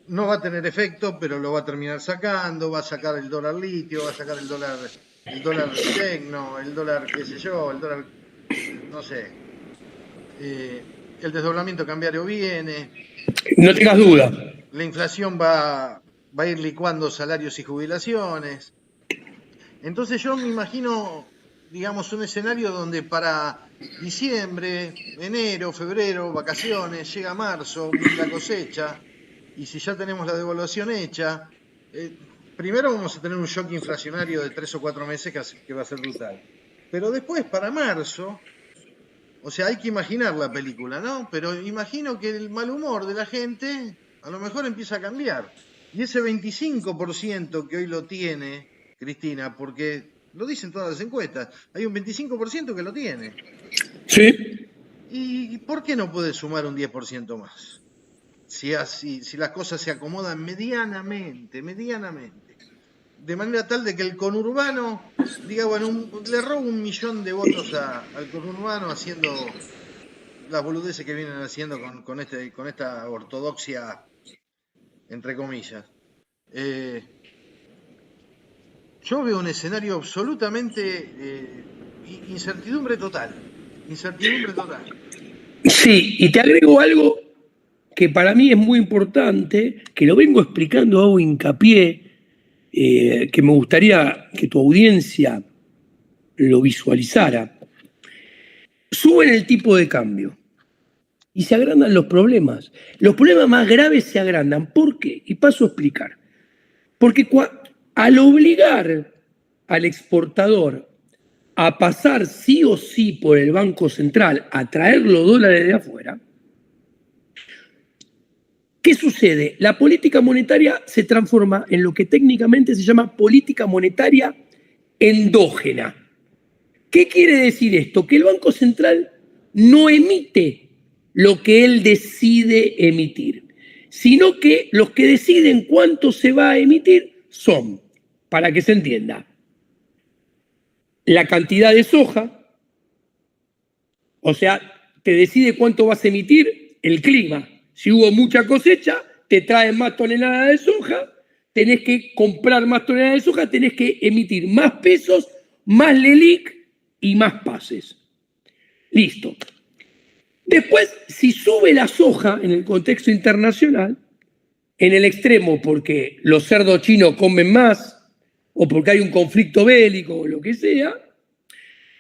no va a tener efecto, pero lo va a terminar sacando, va a sacar el dólar litio, va a sacar el dólar tecno, el dólar qué sé yo, el dólar, no sé, el desdoblamiento cambiario viene, No tengas duda. la inflación va a ir licuando salarios y jubilaciones. Entonces yo me imagino, digamos, un escenario donde para diciembre, enero, febrero, vacaciones, llega marzo, viene la cosecha, y si ya tenemos la devaluación hecha, eh, primero vamos a tener un shock inflacionario de 3 o 4 meses que va a ser brutal. Pero después, para marzo, o sea, hay que imaginar la película, ¿no? Pero imagino que el mal humor de la gente a lo mejor empieza a cambiar. Y ese 25% que hoy lo tiene, Cristina, porque lo dicen todas las encuestas, hay un 25% que lo tiene. Sí. ¿Y por qué no puede sumar un 10% más? Si las cosas se acomodan medianamente, de manera tal de que el conurbano diga, bueno, le robo 1 millón de votos al conurbano haciendo las boludeces que vienen haciendo con esta ortodoxia, entre comillas. Eh, yo veo un escenario absolutamente incertidumbre total. Incertidumbre total. Sí, y te agrego algo que para mí es muy importante, que lo vengo explicando, hago hincapié, que me gustaría que tu audiencia lo visualizara. Suben el tipo de cambio y se agrandan los problemas. Los problemas más graves se agrandan. ¿Por qué? Y paso a explicar. Porque al obligar al exportador a pasar sí o sí por el Banco Central a traer los dólares de afuera, ¿qué sucede? La política monetaria se transforma en lo que técnicamente se llama política monetaria endógena. ¿Qué quiere decir esto? Que el Banco Central no emite lo que él decide emitir, sino que los que deciden cuánto se va a emitir son, para que se entienda, la cantidad de soja, o sea, te decide cuánto vas a emitir el clima. Si hubo mucha cosecha, te traen más toneladas de soja, tenés que comprar más toneladas de soja, tenés que emitir más pesos, más LELIC y más pases. Listo. Después, si sube la soja en el contexto internacional, en el extremo porque los cerdos chinos comen más o porque hay un conflicto bélico o lo que sea,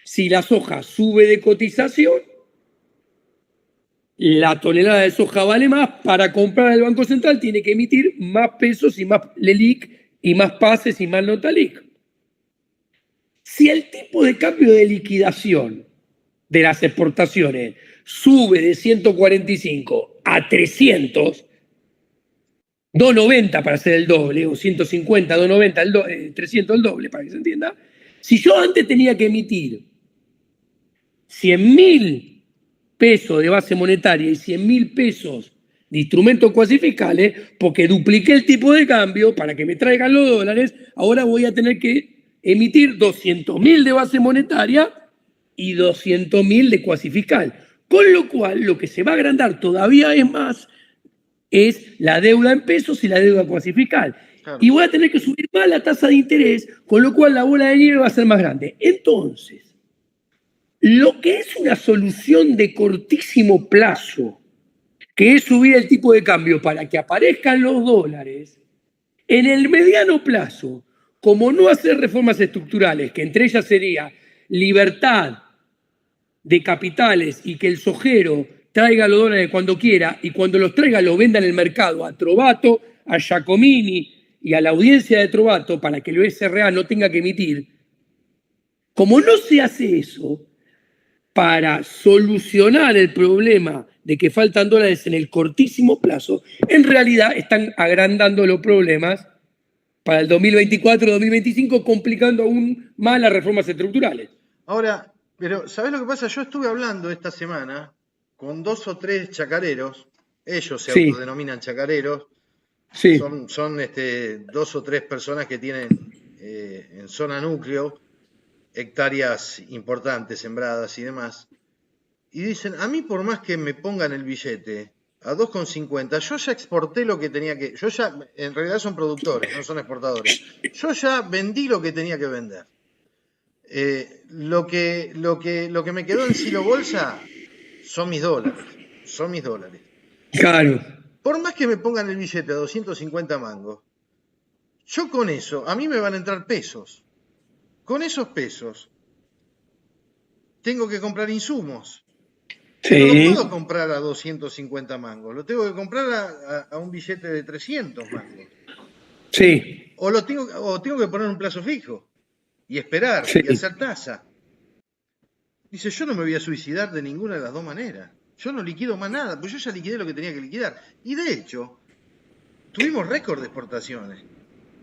si la soja sube de cotización, la tonelada de soja vale más, para comprar el Banco Central tiene que emitir más pesos y más LELIC y más pases y más notalic. Si el tipo de cambio de liquidación de las exportaciones sube de 145 a 300, 290 para hacer el doble, o 150, 290, 300 el doble, para que se entienda. Si yo antes tenía que emitir 100.000 pesos de base monetaria y 100.000 pesos de instrumentos cuasificales, porque dupliqué el tipo de cambio para que me traigan los dólares, ahora voy a tener que emitir 200.000 de base monetaria y 200.000 de cuasifical. Con lo cual, lo que se va a agrandar todavía es más es la deuda en pesos y la deuda cuasifical. Claro. Y voy a tener que subir más la tasa de interés, con lo cual la bola de nieve va a ser más grande. Entonces, lo que es una solución de cortísimo plazo, que es subir el tipo de cambio para que aparezcan los dólares, en el mediano plazo, como no hacer reformas estructurales, que entre ellas sería libertad de capitales y que el sojero traiga los dólares cuando quiera y cuando los traiga los venda en el mercado a Trovato, a Giacomini y a la audiencia de Trovato para que el SRA no tenga que emitir. Como no se hace eso, para solucionar el problema de que faltan dólares en el cortísimo plazo, en realidad están agrandando los problemas para el 2024-2025, complicando aún más las reformas estructurales. Ahora, pero ¿sabés lo que pasa? Yo estuve hablando esta semana con 2 o 3 chacareros, ellos se autodenominan chacareros, sí. son 2 o 3 personas que tienen en zona núcleo hectáreas importantes sembradas y demás. y dicen, a mí por más que me pongan el billete a 2,50, yo ya exporté lo que tenía que... Yo ya, en realidad son productores, no son exportadores. Yo ya vendí lo que tenía que vender. Lo que me quedó en Silo Bolsa son mis dólares. Son mis dólares. Claro. Por más que me pongan el billete a 250 mangos, yo con eso, a mí me van a entrar pesos. Con esos pesos, tengo que comprar insumos. Que no lo Sí, puedo comprar a 250 mangos, lo tengo que comprar a un billete de 300 mangos. sí, O tengo que poner un plazo fijo y esperar sí. y hacer tasa. Dice, yo no me voy a suicidar de ninguna de las dos maneras. Yo no liquido más nada, pues yo ya liquidé lo que tenía que liquidar. Y de hecho, tuvimos récord de exportaciones.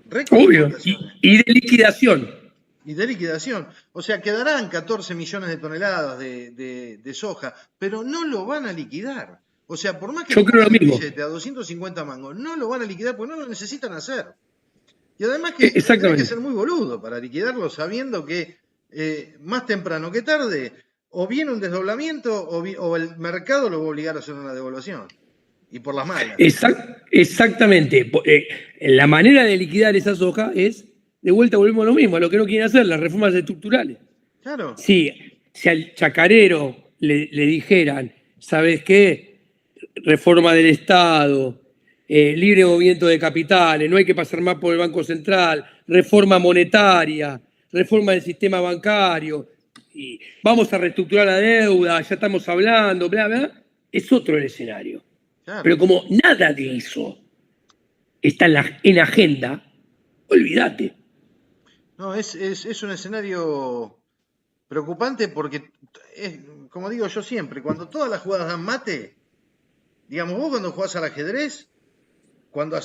Récord de Obvio. exportaciones. Y de liquidación. Y de liquidación. O sea, quedarán 14 millones de toneladas de soja, pero no lo van a liquidar. O sea, por más que Yo me creo lo pongan el mismo. billete a 250 mangos, no lo van a liquidar porque no lo necesitan hacer. Y además que tenés que Exactamente. ser muy boludo para liquidarlo sabiendo que más temprano que tarde o viene un desdoblamiento o el mercado lo va a obligar a hacer una devaluación. Y por las malas. Exactamente. La manera de liquidar esa soja es, de vuelta volvemos a lo mismo, a lo que no quieren hacer, las reformas estructurales. Claro, Si al chacarero le dijeran, ¿sabes qué? Reforma del Estado, libre movimiento de capitales, no hay que pasar más por el Banco Central, reforma monetaria, reforma del sistema bancario, y vamos a reestructurar la deuda, ya estamos hablando, bla, bla, es otro el escenario. Pero claro. como nada de eso está en agenda, olvídate. No, es un escenario preocupante porque, es, como digo yo siempre, cuando todas las jugadas dan mate, digamos, vos cuando jugás al ajedrez, cuando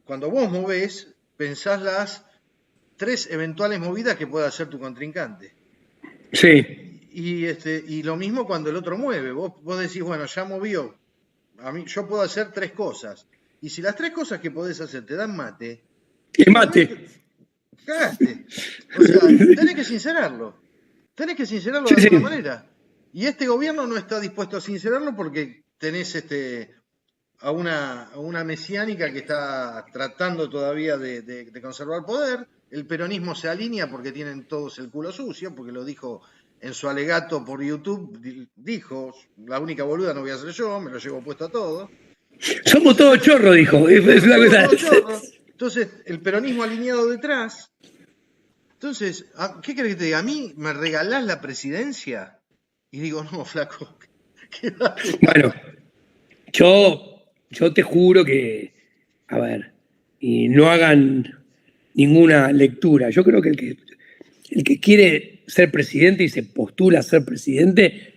cuando vos movés, pensás las tres eventuales movidas que pueda hacer tu contrincante. Sí, Y lo mismo cuando el otro mueve. Vos decís, bueno, ya movió. Yo puedo hacer tres cosas. Y si las tres cosas que podés hacer te dan mate, que seguramente mate. cagaste. O sea, tenés que sincerarlo. Tenés que sincerarlo Sí, de alguna sí. manera. Y este gobierno no está dispuesto a sincerarlo porque tenés a una mesiánica que está tratando todavía de conservar poder. El peronismo se alinea porque tienen todos el culo sucio, porque lo dijo en su alegato por YouTube, dijo, la única boluda no voy a ser yo, me lo llevo puesto a todo. Somos Entonces, todos chorros, dijo. Es una somos cosa. todos chorros. Entonces, el peronismo alineado detrás. Entonces, ¿qué querés que te diga? ¿A mí me regalás la presidencia? Y digo, no, flaco, quédatela. Bueno, yo te juro que, a ver, y no hagan ninguna lectura. Yo creo que el que quiere ser presidente y se postula a ser presidente,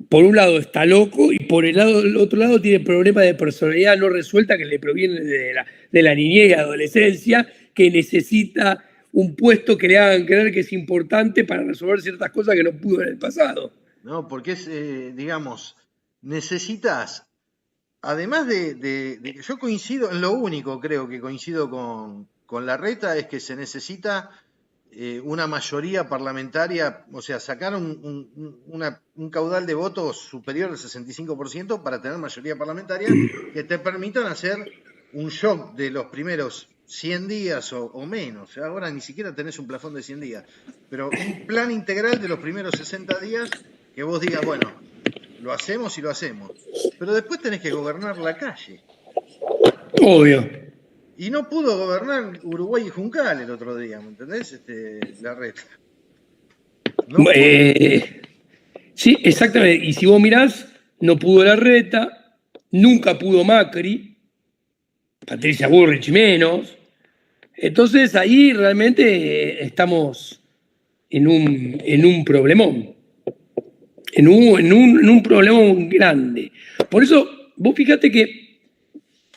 por un lado está loco y por el otro lado tiene problemas de personalidad no resuelta que le provienen de la niñez y adolescencia, que necesita un puesto que le hagan creer que es importante para resolver ciertas cosas que no pudo en el pasado. No, porque digamos, necesitas, además de que yo coincido, en lo único creo que coincido con Larreta es que se necesita una mayoría parlamentaria, o sea, sacar un caudal de votos superior al 65% para tener mayoría parlamentaria que te permitan hacer un shock de los primeros 100 días o menos. Ahora ni siquiera tenés un plafón de 100 días, pero un plan integral de los primeros 60 días que vos digas, bueno, lo hacemos y lo hacemos. Pero después tenés que gobernar la calle. Obvio. Y no pudo gobernar Uruguay y Juncal el otro día, ¿me entendés? Larreta. No pudo. Eh, sí, exactamente. Y si vos mirás, no pudo Larreta, nunca pudo Macri, Patricia Bullrich menos. Entonces ahí realmente estamos en un problemón, en un problemón grande. Por eso, vos fíjate que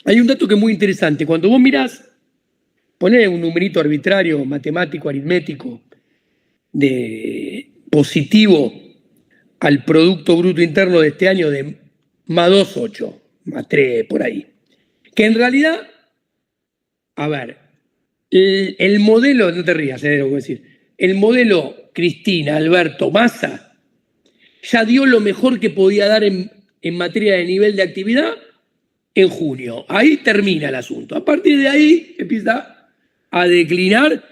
hay un dato que es muy interesante. Cuando vos mirás, ponés un numerito arbitrario, matemático, aritmético, de positivo al Producto Bruto Interno de este año de más 2,8, más 3, por ahí. Que en realidad, a ver, el modelo, no te rías, lo que voy a decir, el modelo Cristina, Alberto, Massa, ya dio lo mejor que podía dar en materia de nivel de actividad en junio. Ahí termina el asunto. A partir de ahí empieza a declinar,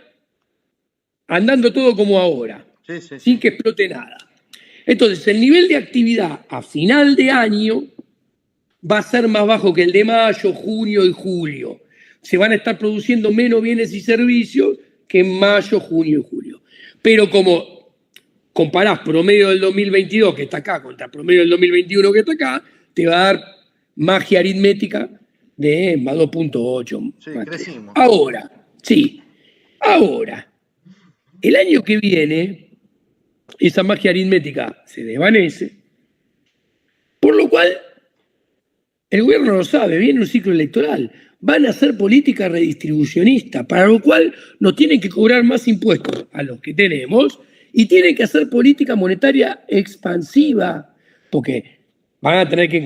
andando todo como ahora, sin que explote nada. Entonces, el nivel de actividad a final de año va a ser más bajo que el de mayo, junio y julio. Se van a estar produciendo menos bienes y servicios que en mayo, junio y julio. Pero como comparás promedio del 2022 que está acá contra promedio del 2021 que está acá, te va a dar magia aritmética de más 2.8. Sí, crecimos. Ahora, el año que viene, esa magia aritmética se desvanece, por lo cual el gobierno lo sabe, viene un ciclo electoral, van a hacer política redistribucionista, para lo cual nos tienen que cobrar más impuestos a los que tenemos y tienen que hacer política monetaria expansiva, porque van a tener que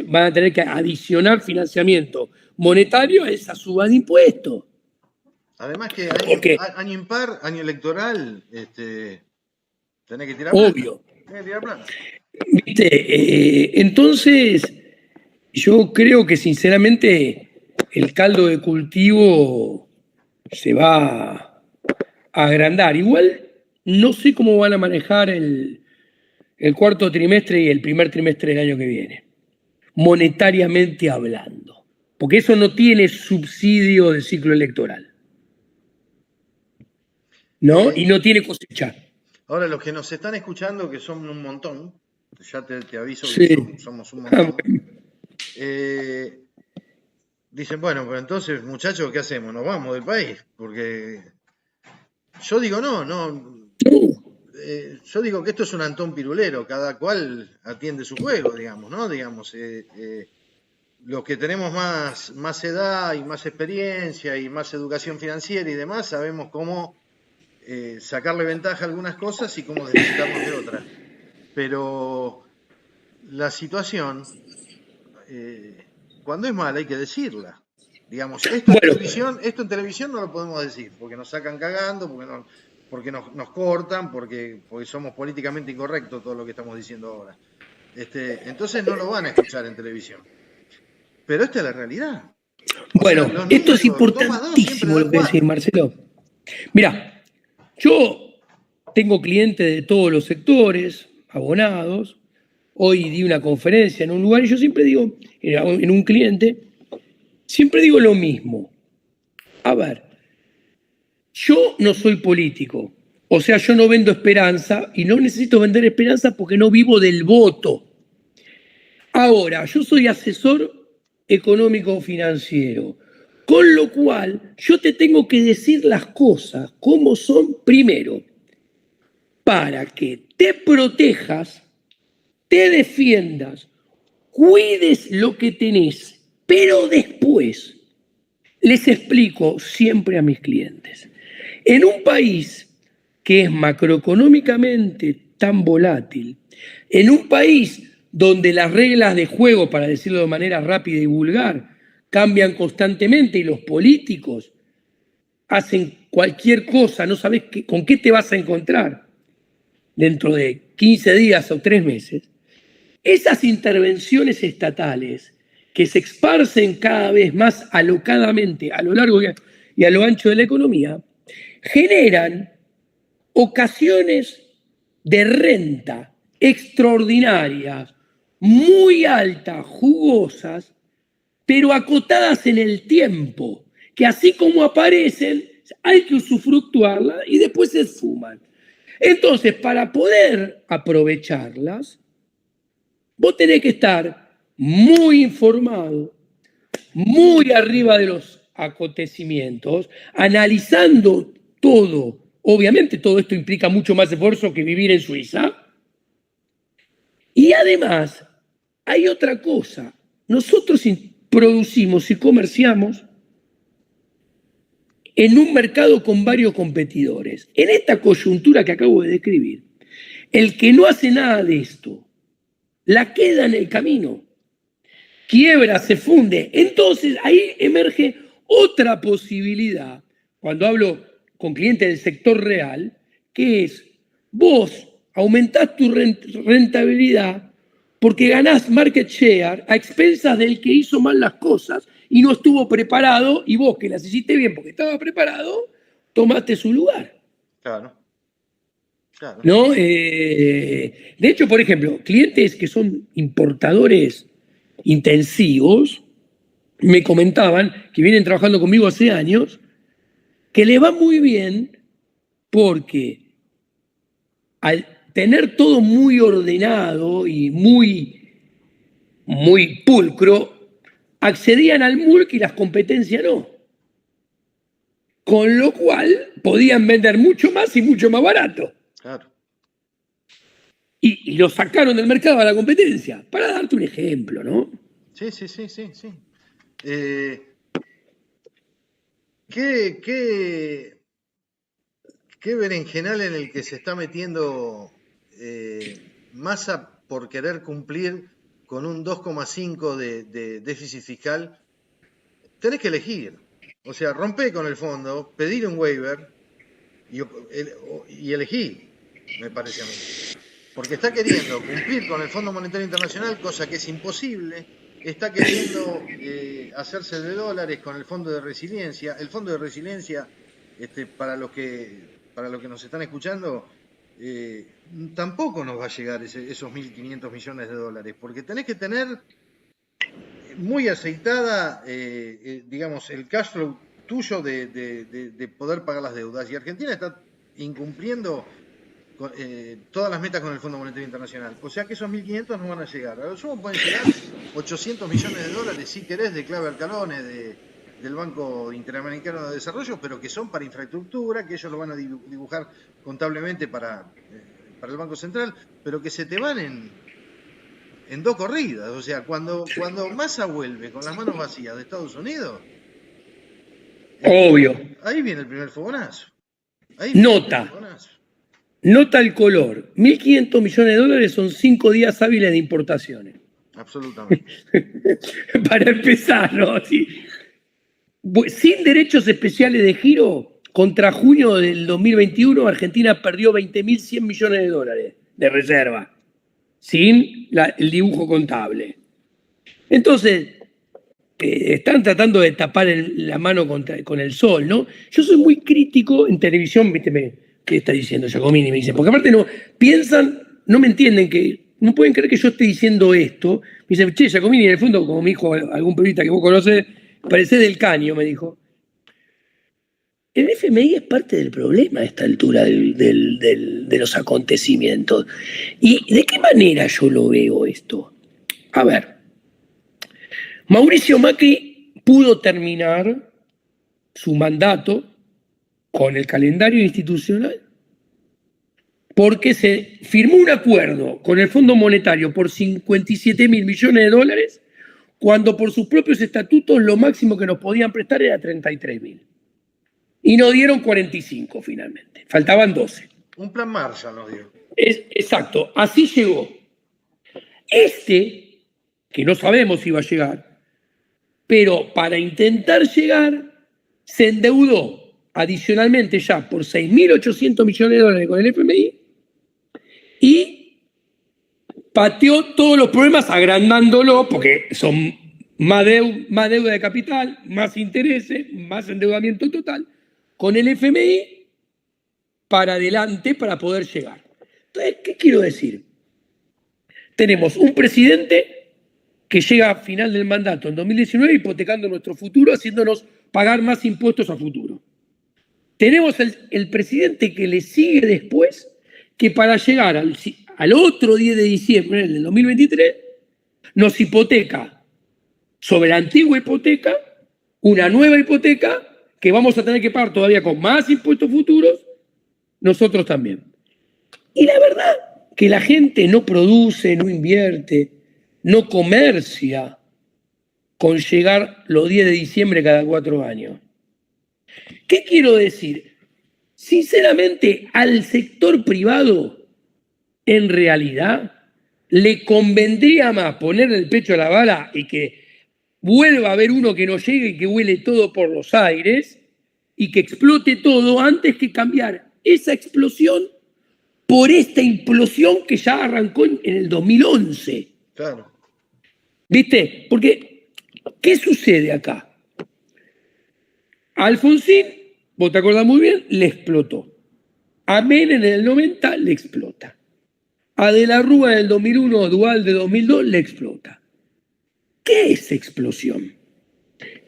van a tener que adicionar financiamiento monetario a esa suba de impuestos. Además que año impar, año electoral, tenés que tirar plata. Obvio. Tenés que tirar plata. ¿Viste? Entonces, yo creo que sinceramente el caldo de cultivo se va a agrandar. Igual no sé cómo van a manejar el cuarto trimestre y el primer trimestre del año que viene, monetariamente hablando, porque eso no tiene subsidio de ciclo electoral, ¿no? Y no tiene cosecha. Ahora, los que nos están escuchando, que son un montón, ya te aviso que somos un montón, dicen, bueno, pero entonces, muchachos, ¿qué hacemos? ¿Nos vamos del país? Porque yo digo, no. Yo digo que esto es un Antón Pirulero, cada cual atiende su juego, digamos, ¿no? Digamos, los que tenemos más edad y más experiencia y más educación financiera y demás, sabemos cómo sacarle ventaja a algunas cosas y cómo desquitarnos de otras. Pero la situación, cuando es mala hay que decirla. Digamos, esto en televisión no lo podemos decir, porque nos sacan cagando, porque nos cortan, porque somos políticamente incorrectos todo lo que estamos diciendo ahora. Entonces no lo van a escuchar en televisión. Pero esta es la realidad. Bueno, esto es importantísimo lo que decís, Marcelo. Mirá, yo tengo clientes de todos los sectores, abonados. Hoy di una conferencia en un lugar y yo siempre digo, en un cliente, siempre digo lo mismo. A ver, yo no soy político, o sea, yo no vendo esperanza y no necesito vender esperanza porque no vivo del voto. Ahora, yo soy asesor económico financiero, con lo cual yo te tengo que decir las cosas como son primero, para que te protejas, te defiendas, cuides lo que tenés, pero después les explico siempre a mis clientes. En un país que es macroeconómicamente tan volátil, en un país donde las reglas de juego, para decirlo de manera rápida y vulgar, cambian constantemente y los políticos hacen cualquier cosa, no sabes con qué te vas a encontrar dentro de 15 días o 3 meses, esas intervenciones estatales que se esparcen cada vez más alocadamente a lo largo y a lo ancho de la economía, generan ocasiones de renta extraordinarias, muy altas, jugosas, pero acotadas en el tiempo, que así como aparecen, hay que usufructuarlas y después se esfuman. Entonces, para poder aprovecharlas, vos tenés que estar muy informado, muy arriba de los acontecimientos, analizando todo. Obviamente todo esto implica mucho más esfuerzo que vivir en Suiza. Y además, hay otra cosa. Nosotros producimos y comerciamos en un mercado con varios competidores. En esta coyuntura que acabo de describir, el que no hace nada de esto, la queda en el camino, quiebra, se funde. Entonces ahí emerge otra posibilidad, cuando hablo con clientes del sector real, que es vos, aumentás tu rentabilidad porque ganás market share a expensas del que hizo mal las cosas y no estuvo preparado, y vos que las hiciste bien porque estaba preparado, tomaste su lugar. Claro. Claro. ¿No? De hecho, por ejemplo, clientes que son importadores intensivos me comentaban, que vienen trabajando conmigo hace años, que le va muy bien porque al tener todo muy ordenado y muy pulcro, accedían al MULC y las competencias no. Con lo cual podían vender mucho más y mucho más barato. Claro. Y lo sacaron del mercado a la competencia, para darte un ejemplo, ¿no? Sí. ¿Qué berenjenal en el que se está metiendo Massa por querer cumplir con un 2,5 de déficit fiscal? Tenés que elegir. O sea, rompe con el fondo, pedir un waiver y elegí, me parece a mí. Porque está queriendo cumplir con el Fondo Monetario Internacional, cosa que es imposible. Está queriendo hacerse de dólares con el Fondo de Resiliencia. El Fondo de Resiliencia, para los que nos están escuchando, tampoco nos va a llegar esos 1.500 millones de dólares, porque tenés que tener muy aceitada, digamos, el cash flow tuyo de poder pagar las deudas. Y Argentina está incumpliendo todas las metas con el Fondo Monetario Internacional. O sea que esos 1.500 no van a llegar. A lo sumo pueden llegar 800 millones de dólares, si querés, de clave Alcalone, del Banco Interamericano de Desarrollo, pero que son para infraestructura, que ellos lo van a dibujar contablemente para el Banco Central, pero que se te van en dos corridas. O sea, cuando Massa vuelve con las manos vacías de Estados Unidos, obvio. Ahí viene el primer fogonazo. Nota el color. 1.500 millones de dólares son 5 días hábiles de importaciones. Absolutamente. Para empezar, ¿no? Sí. Sin derechos especiales de giro, contra junio del 2021, Argentina perdió 20.100 millones de dólares de reserva, sin el dibujo contable. Entonces, están tratando de tapar la mano con el sol, ¿no? Yo soy muy crítico en televisión, ¿viste? ¿Qué está diciendo Giacomini? Me dice, porque aparte no piensan, no me entienden, no pueden creer que yo esté diciendo esto. Me dice, che, Giacomini, en el fondo, como me dijo algún periodista que vos conocés, parecés del Caño, me dijo. El FMI es parte del problema a esta altura de los acontecimientos. ¿Y de qué manera yo lo veo esto? A ver, Mauricio Macri pudo terminar su mandato con el calendario institucional porque se firmó un acuerdo con el Fondo Monetario por 57.000 millones de dólares, cuando por sus propios estatutos lo máximo que nos podían prestar era 33.000. Y nos dieron 45 finalmente, faltaban 12. Un plan Marshall nos dio. Exacto, así llegó. Que no sabemos si va a llegar, pero para intentar llegar se endeudó adicionalmente ya por 6.800 millones de dólares con el FMI y pateó todos los problemas agrandándolo, porque son más deuda de capital, más intereses, más endeudamiento total, con el FMI para adelante para poder llegar. Entonces, ¿qué quiero decir? Tenemos un presidente que llega a final del mandato en 2019 hipotecando nuestro futuro, haciéndonos pagar más impuestos a futuro. Tenemos el presidente que le sigue después, que para llegar al otro 10 de diciembre del 2023, nos hipoteca sobre la antigua hipoteca, una nueva hipoteca que vamos a tener que pagar todavía con más impuestos futuros, nosotros también. Y la verdad que la gente no produce, no invierte, no comercia con llegar los 10 de diciembre cada 4 años. ¿Qué quiero decir? Sinceramente, al sector privado, en realidad, le convendría más ponerle el pecho a la bala y que vuelva a haber uno que no llegue y que huele todo por los aires y que explote todo antes que cambiar esa explosión por esta implosión que ya arrancó en el 2011. Claro. ¿Viste? Porque, ¿qué sucede acá? A Alfonsín, vos te acordás muy bien, le explotó. A Menem en el 90 le explota. A De la Rúa en el 2001, a Duhalde de 2002 le explota. ¿Qué es explosión?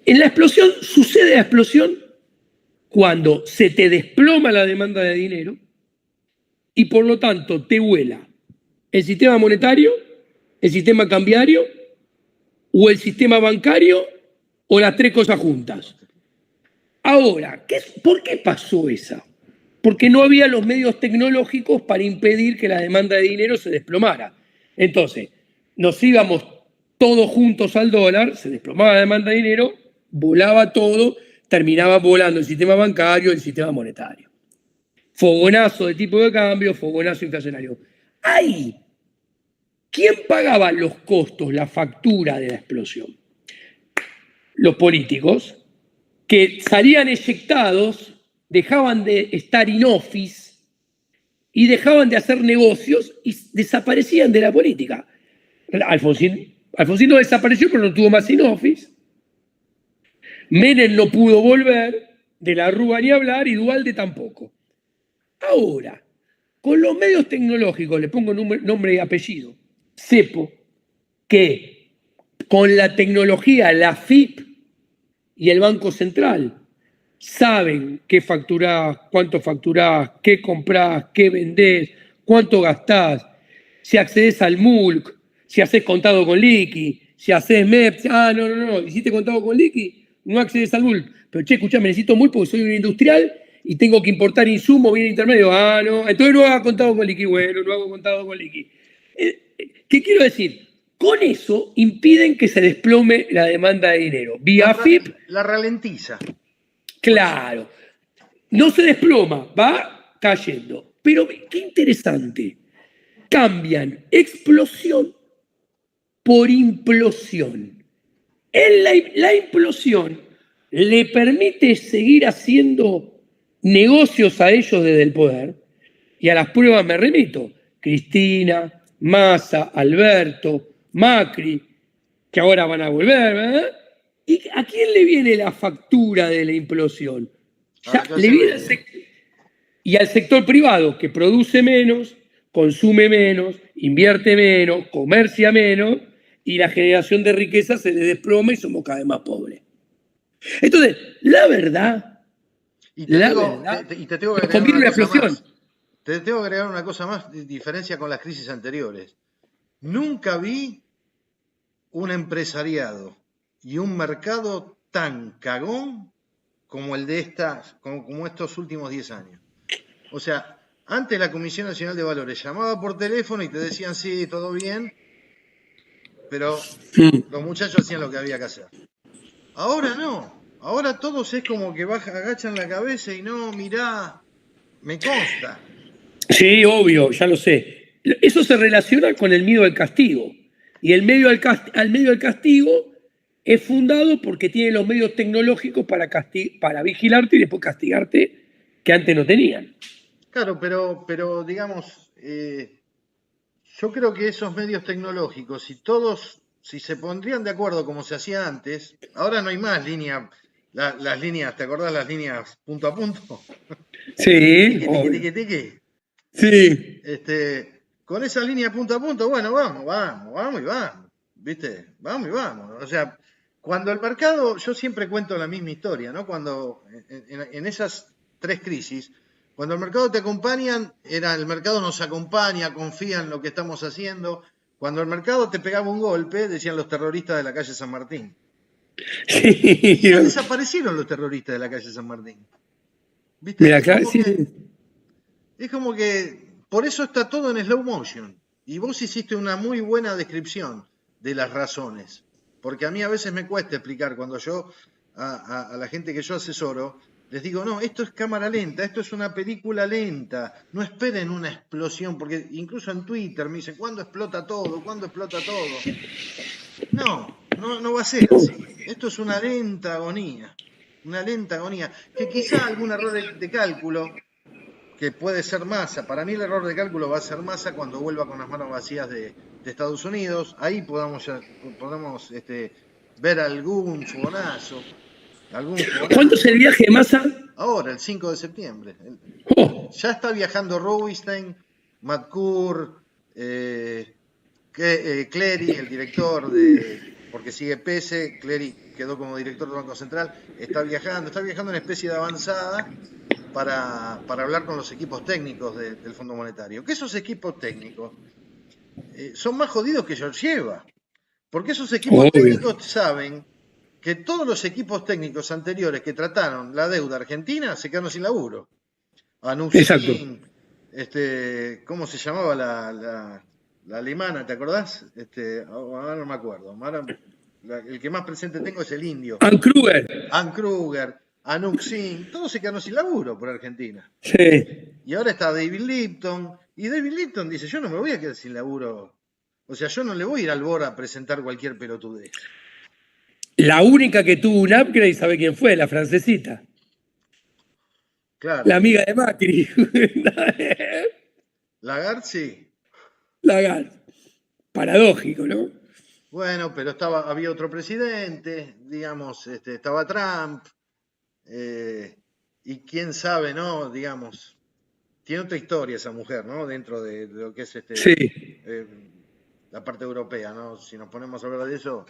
En la explosión, sucede la explosión cuando se te desploma la demanda de dinero y por lo tanto te vuela el sistema monetario, el sistema cambiario o el sistema bancario o las tres cosas juntas. Ahora, ¿por qué pasó esa? Porque no había los medios tecnológicos para impedir que la demanda de dinero se desplomara. Entonces, nos íbamos todos juntos al dólar, se desplomaba la demanda de dinero, volaba todo, terminaba volando el sistema bancario y el sistema monetario. Fogonazo de tipo de cambio, fogonazo inflacionario. Ahí, ¿quién pagaba los costos, la factura de la explosión? Los políticos, que salían eyectados, dejaban de estar in office y dejaban de hacer negocios y desaparecían de la política. Alfonsín no desapareció, pero no tuvo más in office. Menem no pudo volver, De la Rúa ni hablar y Duhalde tampoco. Ahora, con los medios tecnológicos, le pongo nombre y apellido, sepo que con la tecnología, la FIP y el Banco Central saben qué facturás, cuánto facturás, qué comprás, qué vendés, cuánto gastás, si accedes al MULC, si haces contado con liqui, si haces MEP, no, hiciste contado con liqui, no accedes al MULC. Pero che, escuchame, necesito MULC porque soy un industrial y tengo que importar insumos, bien intermedio. No, entonces no hago contado con liqui. Bueno, no hago contado con liqui. ¿Qué quiero decir? Con eso impiden que se desplome la demanda de dinero. Vía FIP. La ralentiza. Claro. No se desploma, va cayendo. Pero qué interesante. Cambian explosión por implosión. La implosión le permite seguir haciendo negocios a ellos desde el poder, y a las pruebas me remito. Cristina, Massa, Alberto, Macri, que ahora van a volver, ¿verdad? ¿Y a quién le viene la factura de la implosión? Ya le viene y al sector privado, que produce menos, consume menos, invierte menos, comercia menos, y la generación de riqueza se le desploma y somos cada vez más pobres. Entonces, la verdad, te tengo que agregar una cosa más, diferencia con las crisis anteriores. Nunca vi un empresariado y un mercado tan cagón como el de como estos últimos 10 años. O sea, antes la Comisión Nacional de Valores llamaba por teléfono y te decían sí, todo bien, pero los muchachos hacían lo que había que hacer. Ahora no. Ahora todos es como que agachan la cabeza y no, mirá, me consta. Sí, obvio, ya lo sé. Eso se relaciona con el miedo al castigo. Y el medio al castigo es fundado porque tiene los medios tecnológicos para vigilarte y después castigarte, que antes no tenían. Claro, pero digamos, yo creo que esos medios tecnológicos, si se pondrían de acuerdo como se hacía antes, ahora no hay más las líneas, ¿te acordás las líneas punto a punto? Sí. Tiqui. Sí. Con esa línea punto a punto, bueno, vamos y vamos, ¿viste? Vamos y vamos. O sea, cuando el mercado, yo siempre cuento la misma historia, ¿no? Cuando en esas 3 crisis, cuando el mercado te acompañan, el mercado nos acompaña, confía en lo que estamos haciendo. Cuando el mercado te pegaba un golpe, decían los terroristas de la calle San Martín. Sí. Ya desaparecieron los terroristas de la calle San Martín. ¿Viste? Mira, claro, sí. Es como que por eso está todo en slow motion. Y vos hiciste una muy buena descripción de las razones. Porque a mí a veces me cuesta explicar cuando yo a la gente que yo asesoro les digo, no, esto es cámara lenta, esto es una película lenta, no esperen una explosión, porque incluso en Twitter me dicen, ¿cuándo explota todo? ¿Cuándo explota todo? No va a ser así. Esto es una lenta agonía, que quizá algún error de cálculo, que puede ser Massa. Para mí el error de cálculo va a ser Massa cuando vuelva con las manos vacías de Estados Unidos. Ahí podemos ver algún fogonazo. ¿Cuándo es el viaje de Massa? Ahora, el 5 de septiembre. Oh. Ya está viajando Rubinstein, McClure, Clery, el director porque sigue Pese, Clery quedó como director del Banco Central, está viajando en una especie de avanzada para hablar con los equipos técnicos del Fondo Monetario. Que esos equipos técnicos son más jodidos que Georgieva, porque esos equipos técnicos saben que todos los equipos técnicos anteriores que trataron la deuda argentina se quedaron sin laburo. Anushkin, ¿cómo se llamaba la alemana? ¿Te acordás? Ahora no me acuerdo. El que más presente tengo es el indio. Ann Kruger, Anushkin, todos se quedaron sin laburo por Argentina. Sí. Y ahora está David Lipton. Y David Lipton dice, yo no me voy a quedar sin laburo. O sea, yo no le voy a ir al BOR a presentar cualquier pelotudez. La única que tuvo un upgrade, ¿sabe quién fue? La francesita. Claro. La amiga de Macri. Lagarde, sí. Lagarde. Paradójico, ¿no? Bueno, pero había otro presidente, digamos, estaba Trump, y quién sabe, ¿no? Digamos, tiene otra historia esa mujer, ¿no? Dentro de lo que es la parte europea, ¿no? Si nos ponemos a hablar de eso.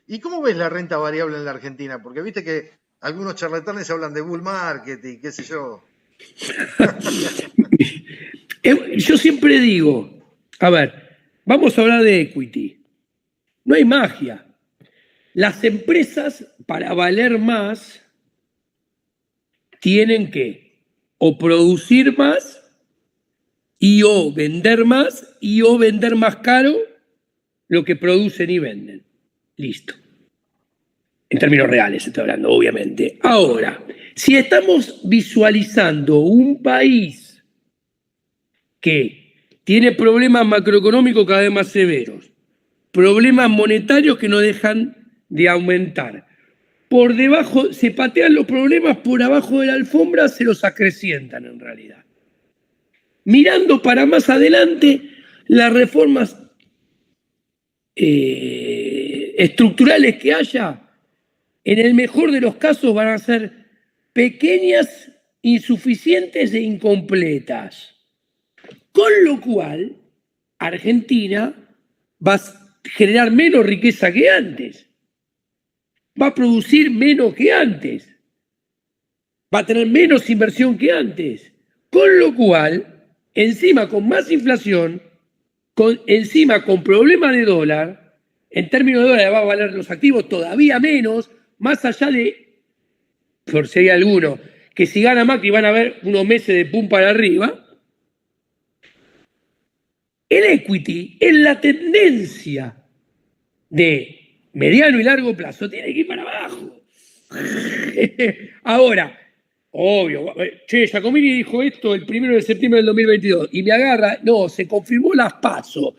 ¿Y cómo ves la renta variable en la Argentina? Porque viste que algunos charlatanes hablan de bull market y qué sé yo. Yo siempre digo, a ver, vamos a hablar de equity. No hay magia. Las empresas, para valer más, tienen que o producir más y o vender más y o vender más caro lo que producen y venden. Listo. En términos reales estoy hablando, obviamente. Ahora, si estamos visualizando un país que tiene problemas macroeconómicos cada vez más severos, problemas monetarios que no dejan de aumentar, por debajo, se patean los problemas por abajo de la alfombra, se los acrecientan en realidad. Mirando para más adelante, las reformas estructurales que haya, en el mejor de los casos van a ser pequeñas, insuficientes e incompletas. Con lo cual, Argentina va a generar menos riqueza que antes, va a producir menos que antes, va a tener menos inversión que antes. Con lo cual, encima con más inflación, encima con problemas de dólar, en términos de dólar va a valer los activos todavía menos, más allá de, por si hay alguno, que si gana Macri van a haber unos meses de pum para arriba. El equity en la tendencia de mediano y largo plazo tiene que ir para abajo. Ahora, obvio, Giacomini dijo esto el 1 de septiembre del 2022 y me agarra, no, se confirmó las PASO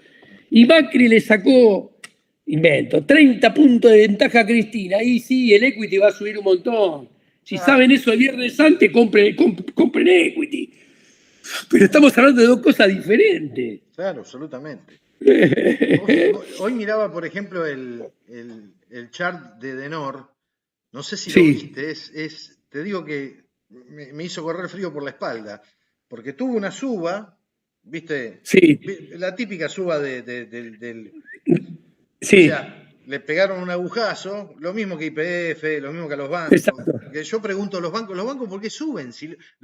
y Macri le sacó, invento, 30 puntos de ventaja a Cristina. Ahí sí, el equity va a subir un montón. Si saben eso el viernes antes, compren equity. Pero estamos hablando de dos cosas diferentes. Claro, absolutamente. Hoy miraba, por ejemplo, el chart de Denor. No sé si lo viste. Te digo que me hizo correr frío por la espalda. Porque tuvo una suba, ¿viste? Sí. La típica suba del... Sí. O sea, le pegaron un agujazo, lo mismo que YPF, lo mismo que a los bancos. Exacto. Yo pregunto a los bancos ¿por qué suben?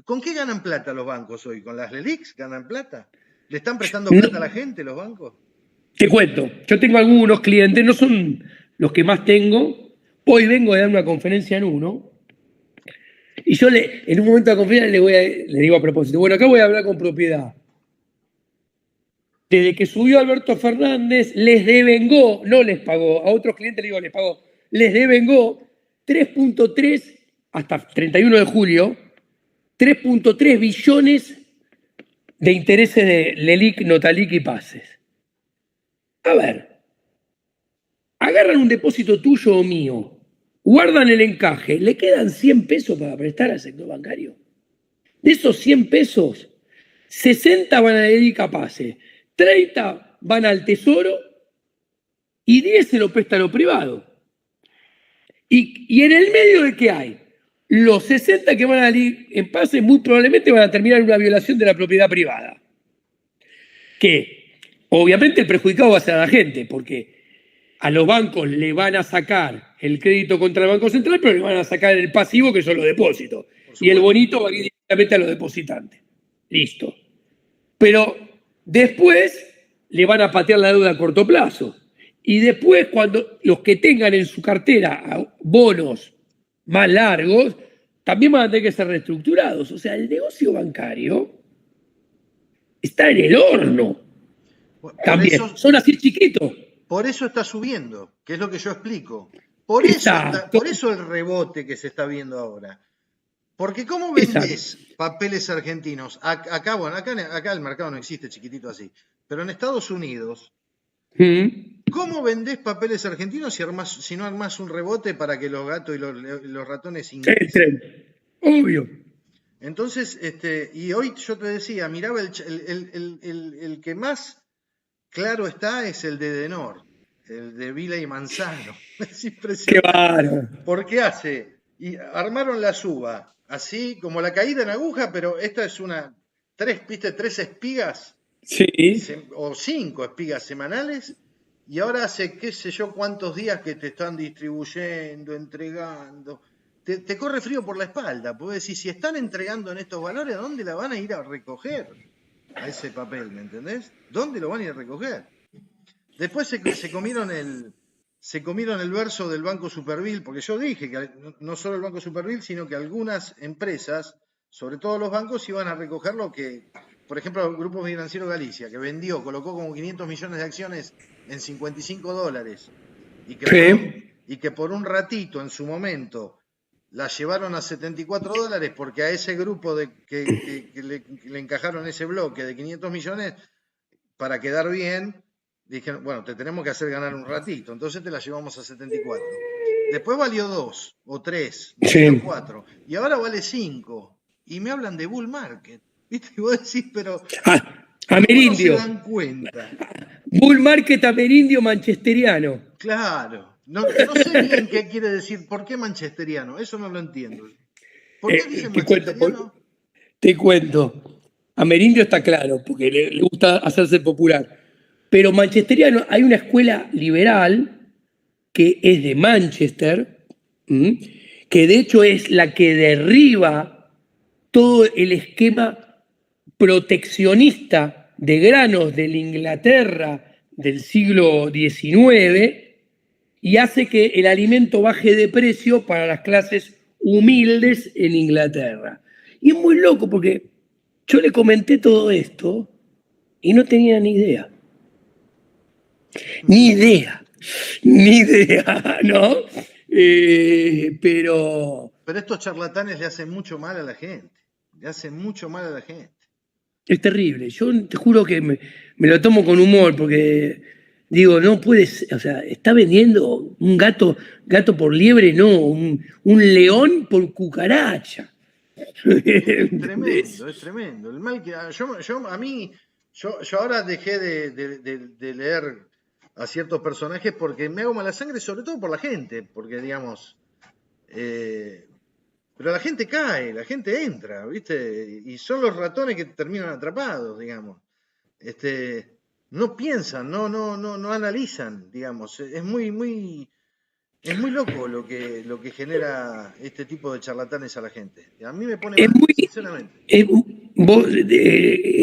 ¿Con qué ganan plata los bancos hoy? ¿Con las LELIQs ganan plata? ¿Le están prestando plata a la gente los bancos? Te cuento, yo tengo algunos clientes, no son los que más tengo. Hoy vengo de dar una conferencia en uno y yo en un momento de la conferencia le digo a propósito, bueno, acá voy a hablar con propiedad. Desde que subió Alberto Fernández, les devengó, no les pagó, a otros clientes les pagó, les devengó 3.3 hasta 31 de julio, 3.3 billones de intereses de LELIQ, Notaliq y Pases. A ver, agarran un depósito tuyo o mío, guardan el encaje, le quedan 100 pesos para prestar al sector bancario. De esos 100 pesos, 60 van a la Edicapace, 30 van al Tesoro y 10 se lo presta a lo privado. Y en el medio de qué hay, los 60 que van a ir en pase muy probablemente van a terminar en una violación de la propiedad privada. Que obviamente el perjudicado va a ser a la gente, porque a los bancos le van a sacar el crédito contra el Banco Central, pero le van a sacar el pasivo, que son los depósitos. Y el bonito va a ir directamente a los depositantes. Listo. Pero después le van a patear la deuda a corto plazo. Y después, cuando los que tengan en su cartera bonos más largos, también van a tener que ser reestructurados. O sea, el negocio bancario está en el horno. También. Son así chiquitos. Por eso está subiendo, que es lo que yo explico. Por eso el rebote que se está viendo ahora. Porque ¿cómo vendés papeles argentinos? Acá el mercado no existe chiquitito así. Pero en Estados Unidos, ¿cómo vendés papeles argentinos si no armás un rebote para que los gatos y los ratones ingresen? Obvio. Entonces, y hoy yo te decía, miraba el que más claro está es el de Denor, el de Vila y Manzano. Es impresionante. Qué bárbaro. Porque y armaron la suba, así como la caída en aguja, pero esta es tres espigas, o 5 espigas semanales, y ahora hace qué sé yo cuántos días que te están distribuyendo, entregando. Te corre frío por la espalda, porque decir, si están entregando en estos valores, ¿a dónde la van a ir a recoger? A ese papel, ¿me entendés? ¿Dónde lo van a ir a recoger? Después se comieron el verso del Banco Superville, porque yo dije que no solo el Banco Superville, sino que algunas empresas, sobre todo los bancos, iban a recoger lo que, por ejemplo, el Grupo Financiero Galicia, que colocó como 500 millones de acciones en $55, y que por un ratito en su momento la llevaron a $74 porque a ese grupo que le encajaron ese bloque de 500 millones, para quedar bien, dijeron, bueno, te tenemos que hacer ganar un ratito, entonces te la llevamos a 74. Después valió 2 o 3, o 4, y ahora vale 5. Y me hablan de bull market. ¿Viste? Y vos decís, pero amerindio. ¿cómo no se dan cuenta? Bull market amerindio manchesteriano. Claro. No sé bien qué quiere decir. ¿Por qué manchesteriano? Eso no lo entiendo. ¿Por qué dicen manchesteriano? Te cuento. Amerindio está claro, porque le gusta hacerse popular. Pero manchesteriano, hay una escuela liberal que es de Manchester, que de hecho es la que derriba todo el esquema proteccionista de granos de la Inglaterra del siglo XIX, y hace que el alimento baje de precio para las clases humildes en Inglaterra. Y es muy loco porque yo le comenté todo esto y no tenía ni idea. Ni idea, ¿no? Pero estos charlatanes le hacen mucho mal a la gente. Es terrible. Yo te juro que me lo tomo con humor porque digo, no puedes, o sea, está vendiendo un gato por liebre, no, un león por cucaracha. Es tremendo. El mal que yo ahora dejé de leer a ciertos personajes porque me hago mala sangre, sobre todo por la gente, porque digamos, pero la gente cae, la gente entra, ¿viste? Y son los ratones que terminan atrapados, digamos. No piensan, no analizan, digamos. Es muy loco lo que genera este tipo de charlatanes a la gente. A mí me pone mal, sinceramente.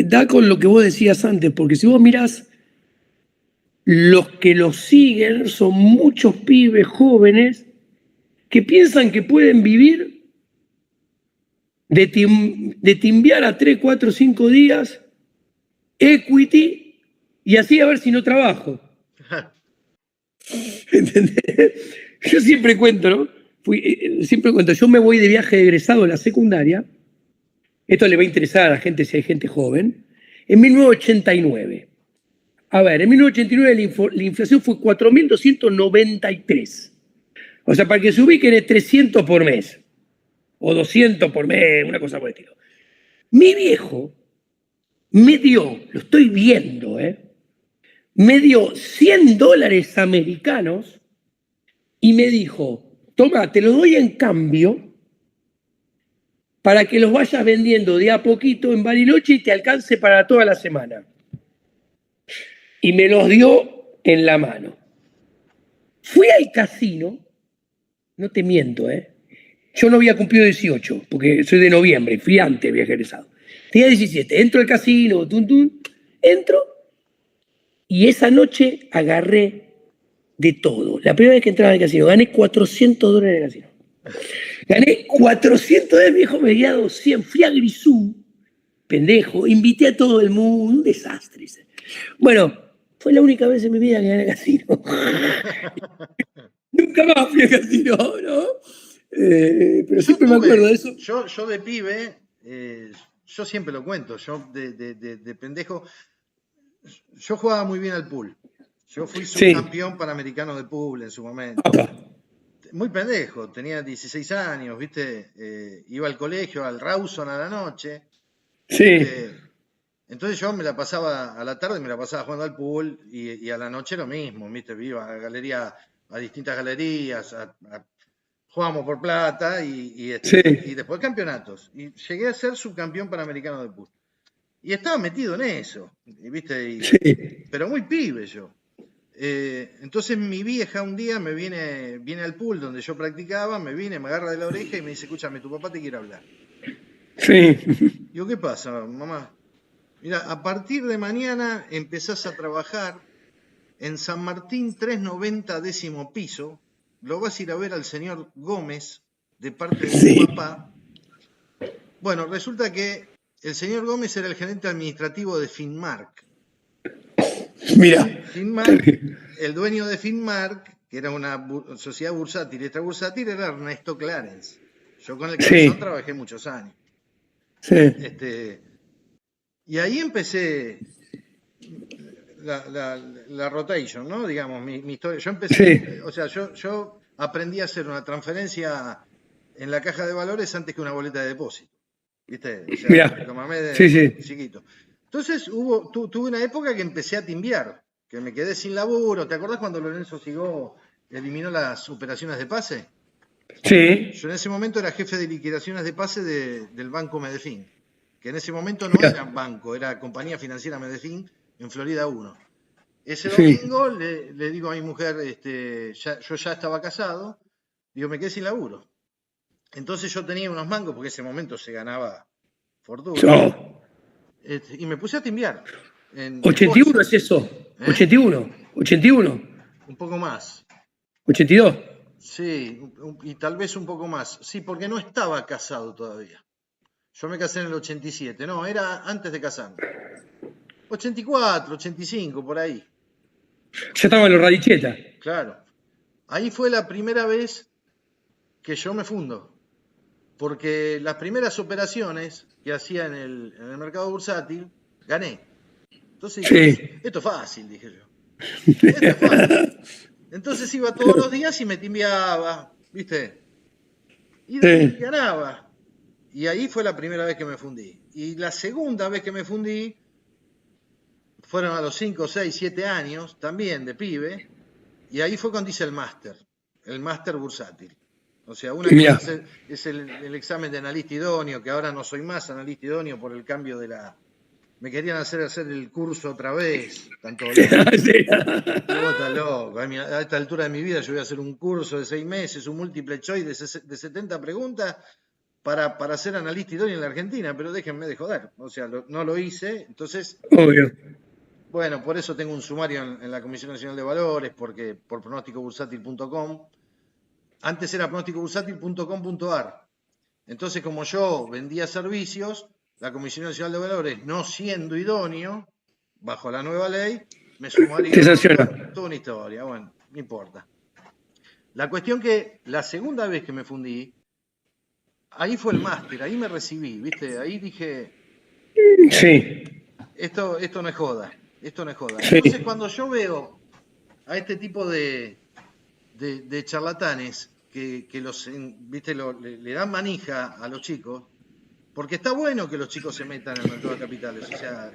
Da con lo que vos decías antes, porque si vos mirás, los que los siguen son muchos pibes jóvenes que piensan que pueden vivir de timbiar a 3, 4, 5 días equity y así a ver si no trabajo. ¿Entendés? Yo siempre cuento, ¿no? Yo me voy de viaje de egresado a la secundaria. Esto le va a interesar a la gente si hay gente joven. En 1989. A ver, en 1989 la inflación fue 4.293. O sea, para que se ubiquen es 300 por mes. O 200 por mes, una cosa por el estilo. Mi viejo me dio, lo estoy viendo, me dio $100 americanos y me dijo, toma, te lo doy en cambio para que los vayas vendiendo de a poquito en Bariloche y te alcance para toda la semana. Y me los dio en la mano. Fui al casino, no te miento, yo no había cumplido 18, porque soy de noviembre, fui antes, había egresado. Tenía 17, entro al casino, entro, y esa noche agarré de todo. La primera vez que entraba al casino, gané $400 en el casino. Gané $400, viejo, me había dado 100. Fui a Grisú, pendejo, invité a todo el mundo, un desastre. Bueno, fue la única vez en mi vida que gané al casino. Nunca más fui al casino, ¿no? Pero siempre me acuerdo de eso. Yo de pibe, yo siempre lo cuento, yo de pendejo, yo jugaba muy bien al pool. Yo fui subcampeón panamericano de pool en su momento. Muy pendejo, tenía 16 años, ¿viste? Iba al colegio, al Rawson a la noche. Sí. Entonces yo me la pasaba, a la tarde me la pasaba jugando al pool y a la noche lo mismo, ¿viste? Iba a distintas galerías, jugábamos por plata y después campeonatos. Y llegué a ser subcampeón panamericano de pool. Y estaba metido en eso, ¿viste? Pero muy pibe yo. Entonces mi vieja un día viene al pool donde yo practicaba, me agarra de la oreja y me dice, escúchame, tu papá te quiere hablar. Sí. Digo, ¿qué pasa, mamá? Mira, a partir de mañana empezás a trabajar en San Martín 390, 10º piso. Lo vas a ir a ver al señor Gómez de parte de tu papá. Bueno, resulta que el señor Gómez era el gerente administrativo de Finmark. Mira. Finmark, el dueño de Finmark, que era una sociedad bursátil, esta bursátil era Ernesto Clarence. Yo con el Cabezón trabajé muchos años. Sí. Y ahí empecé la rotation, ¿no? Digamos, mi historia. Yo empecé, o sea, yo aprendí a hacer una transferencia en la caja de valores antes que una boleta de depósito. ¿Viste? O sea, lo mamé de chiquito. Entonces tuve una época que empecé a timbiar, que me quedé sin laburo. ¿Te acordás cuando Lorenzo Sigó eliminó las operaciones de pase? Sí. Yo en ese momento era jefe de liquidaciones de pase del Banco Medellín, que en ese momento no era banco, era Compañía Financiera Medellín en Florida 1. Ese domingo le digo a mi mujer, yo ya estaba casado, digo, me quedé sin laburo. Entonces yo tenía unos mangos, porque en ese momento se ganaba fortuna. Y me puse a timbiar. 81 es eso. 81. Un poco más. 82. Sí, y tal vez un poco más. Sí, porque no estaba casado todavía. Yo me casé en el 87. No, era antes de casarme. 84, 85, por ahí. Ya estaban los radichetas. Claro. Ahí fue la primera vez que yo me fundo. Porque las primeras operaciones que hacía en el mercado bursátil, gané. Entonces dije, esto es fácil, dije yo. Esto es fácil. Entonces iba todos los días y me timbiaba, ¿viste? Y ganaba. Y ahí fue la primera vez que me fundí. Y la segunda vez que me fundí fueron a los 5, 6, 7 años, también de pibe. Y ahí fue cuando hice el máster bursátil. O sea, una cosa es el examen de analista idóneo, que ahora no soy más analista idóneo por el cambio de la... Me querían hacer el curso otra vez. Tanto loco. Vos estás loco. A esta altura de mi vida yo voy a hacer un curso de 6 meses, un multiple choice de 70 preguntas para ser analista idóneo en la Argentina, pero déjenme de joder. O sea, no lo hice. Entonces, bueno, por eso tengo un sumario en la Comisión Nacional de Valores, porque por pronósticobursátil.com. Antes era pronósticobursátil.com.ar. Entonces, como yo vendía servicios, la Comisión Nacional de Valores, no siendo idóneo, bajo la nueva ley, me sumaría toda una historia. Bueno, no importa. La cuestión que la segunda vez que me fundí, ahí fue el máster, ahí me recibí, ¿viste? Ahí dije, esto no es joda, esto no es joda. Entonces, cuando yo veo a este tipo de charlatanes que los, ¿viste? Le dan manija a los chicos, Porque está bueno que los chicos se metan al mercado de capitales. O sea,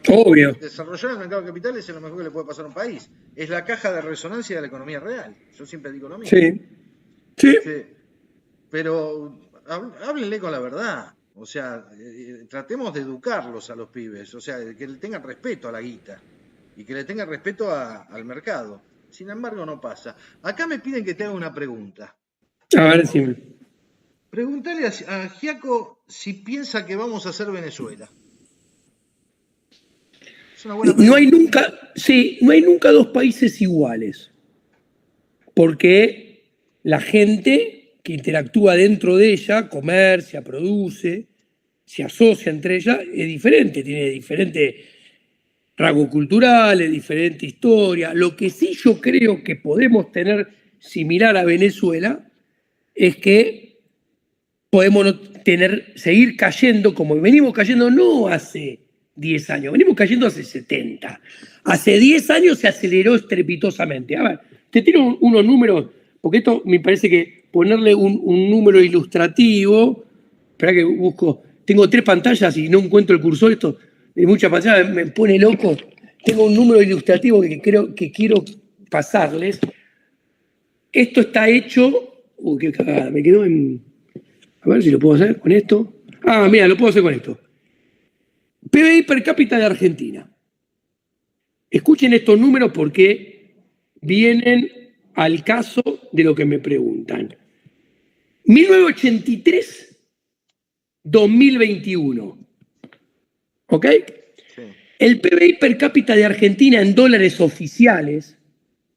Obvio. desarrollar el mercado de capitales es lo mejor que le puede pasar a un país. Es la caja de resonancia de la economía real. Yo siempre digo lo mismo. Sí, sí. Pero háblenle con la verdad. O sea, tratemos de educarlos a los pibes. O sea, que le tengan respeto a la guita y que le tengan respeto al mercado. Sin embargo, no pasa. Acá me piden que te haga una pregunta. A ver, decime. Preguntale a Giaco si piensa que vamos a hacer Venezuela. Es una buena pregunta. No hay nunca dos países iguales. Porque la gente que interactúa dentro de ella, comercia, produce, se asocia entre ellas, es diferente, tiene diferentes rasgos culturales, diferente historia. Lo que sí yo creo que podemos tener similar a Venezuela es que podemos seguir cayendo como venimos cayendo no hace 10 años, venimos cayendo hace 70. Hace 10 años se aceleró estrepitosamente. A ver, te tiro unos números, porque esto me parece que ponerle un número ilustrativo. Espera que busco. Tengo 3 pantallas y no encuentro el cursor. Esto de muchas pantallas me pone loco. Tengo un número ilustrativo que creo que quiero pasarles. Esto está hecho. Uy, qué cagada. Me quedo en. A ver si lo puedo hacer con esto. Ah, mira, lo puedo hacer con esto. PBI per cápita de Argentina. Escuchen estos números porque vienen al caso de lo que me preguntan. 1983-2021. ¿Ok? Sí. El PBI per cápita de Argentina en dólares oficiales,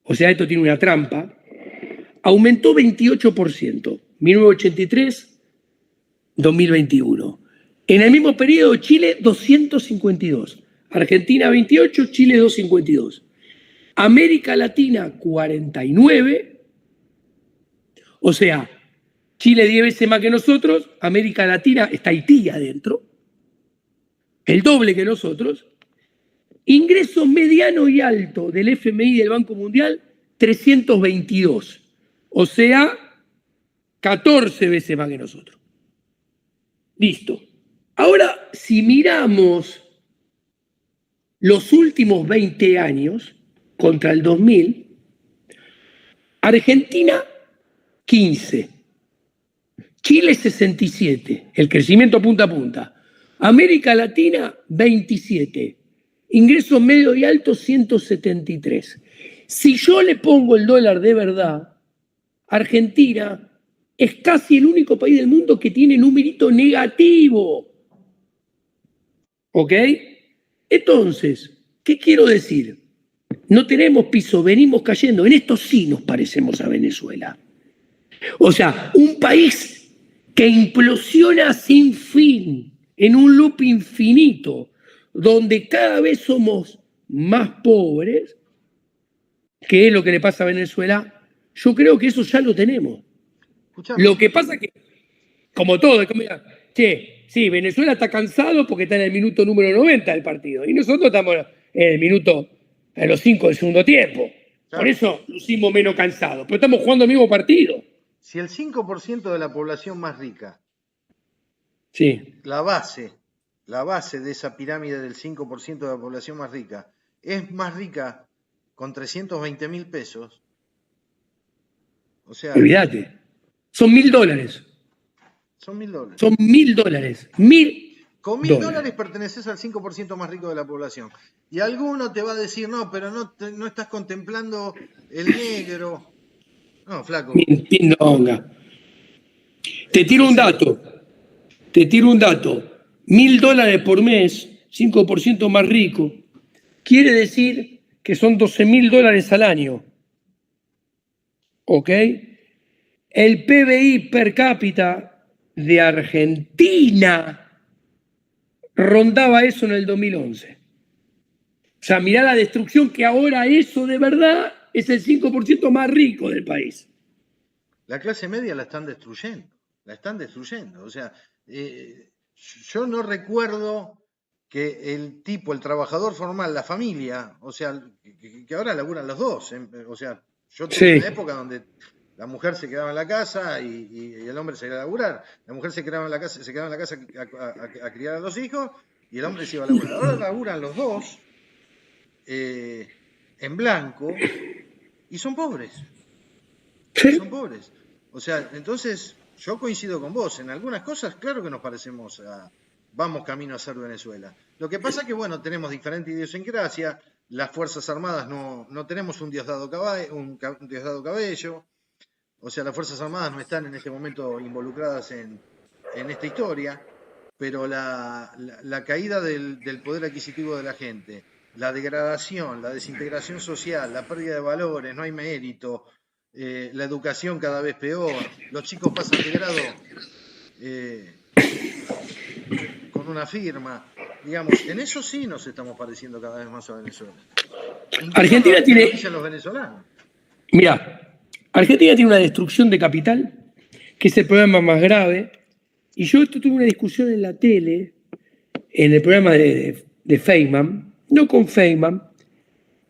o sea, esto tiene una trampa, aumentó 28%. 1983-2021. En el mismo periodo, Chile 252, Argentina 28, Chile 252. América Latina 49, o sea, Chile 10 veces más que nosotros, América Latina está Haití adentro, el doble que nosotros. Ingreso mediano y alto del FMI del Banco Mundial, 322, o sea, 14 veces más que nosotros. Listo. Ahora, si miramos los últimos 20 años contra el 2000, Argentina 15, Chile 67, el crecimiento punta a punta, América Latina 27, ingresos medios y altos 173. Si yo le pongo el dólar de verdad, Argentina es casi el único país del mundo que tiene numerito negativo. ¿Ok? Entonces, ¿qué quiero decir? No tenemos piso, venimos cayendo. En esto sí nos parecemos a Venezuela. O sea, un país que implosiona sin fin, en un loop infinito, donde cada vez somos más pobres, que es lo que le pasa a Venezuela. Yo creo que eso ya lo tenemos. Escuchame. Lo que pasa es que, como todo, es como, che, sí, Venezuela está cansado porque está en el minuto número 90 del partido. Y nosotros estamos en el minuto, en los 5 del segundo tiempo. Claro. Por eso lucimos menos cansados. Pero estamos jugando el mismo partido. Si el 5% de la población más rica, Sí. la base de esa pirámide del 5% de la población más rica, es más rica con 320.000 pesos, o sea, Olvídate. Son $1.000. son $1.000. Son $1.000. Con $1.000 perteneces al 5% más rico de la población. Y alguno te va a decir, no, pero no estás contemplando el negro. No, flaco. Pindonga. Te tiro un dato. $1.000 por mes, 5% más rico, quiere decir que son $12.000 al año. ¿Ok? El PBI per cápita de Argentina rondaba eso en el 2011. O sea, mirá la destrucción que ahora eso de verdad es el 5% más rico del país. La clase media la están destruyendo. O sea, yo no recuerdo que el trabajador formal, la familia, o sea, que ahora laburan los dos. O sea, yo tuve una época donde La mujer se quedaba en la casa y el hombre se iba a laburar. La mujer se quedaba en la casa, a criar a los hijos y el hombre se iba a laburar. Ahora laburan los dos en blanco y son pobres. Y son Sí. pobres. O sea, entonces yo coincido con vos. En algunas cosas, claro que nos parecemos vamos camino a ser Venezuela. Lo que pasa es que, bueno, tenemos diferente idiosincrasia. Las Fuerzas Armadas no tenemos un Diosdado Cabello. O sea, las Fuerzas Armadas no están en este momento involucradas en esta historia, pero la caída del poder adquisitivo de la gente, la degradación, la desintegración social, la pérdida de valores, no hay mérito, la educación cada vez peor, los chicos pasan de grado eh, con una firma, digamos, en eso sí nos estamos pareciendo cada vez más a Venezuela. Incluso Argentina lo tiene, dicen los venezolanos. mira, Argentina tiene una destrucción de capital, que es el problema más grave. Y yo esto tuve una discusión en la tele, en el programa de Feynman, no con Feynman,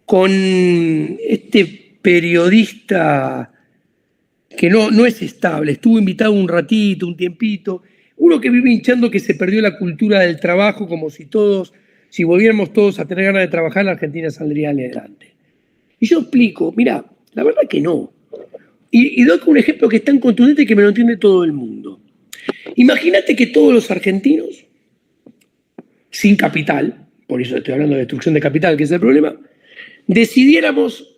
con este periodista que no es estable, estuvo invitado un ratito, un tiempito, uno que vive hinchando que se perdió la cultura del trabajo, como si volviéramos todos a tener ganas de trabajar, la Argentina saldría adelante. Y yo explico, mira, la verdad que no. Y doy un ejemplo que es tan contundente que me lo entiende todo el mundo. Imagínate que todos los argentinos, sin capital, por eso estoy hablando de destrucción de capital, que es el problema, decidiéramos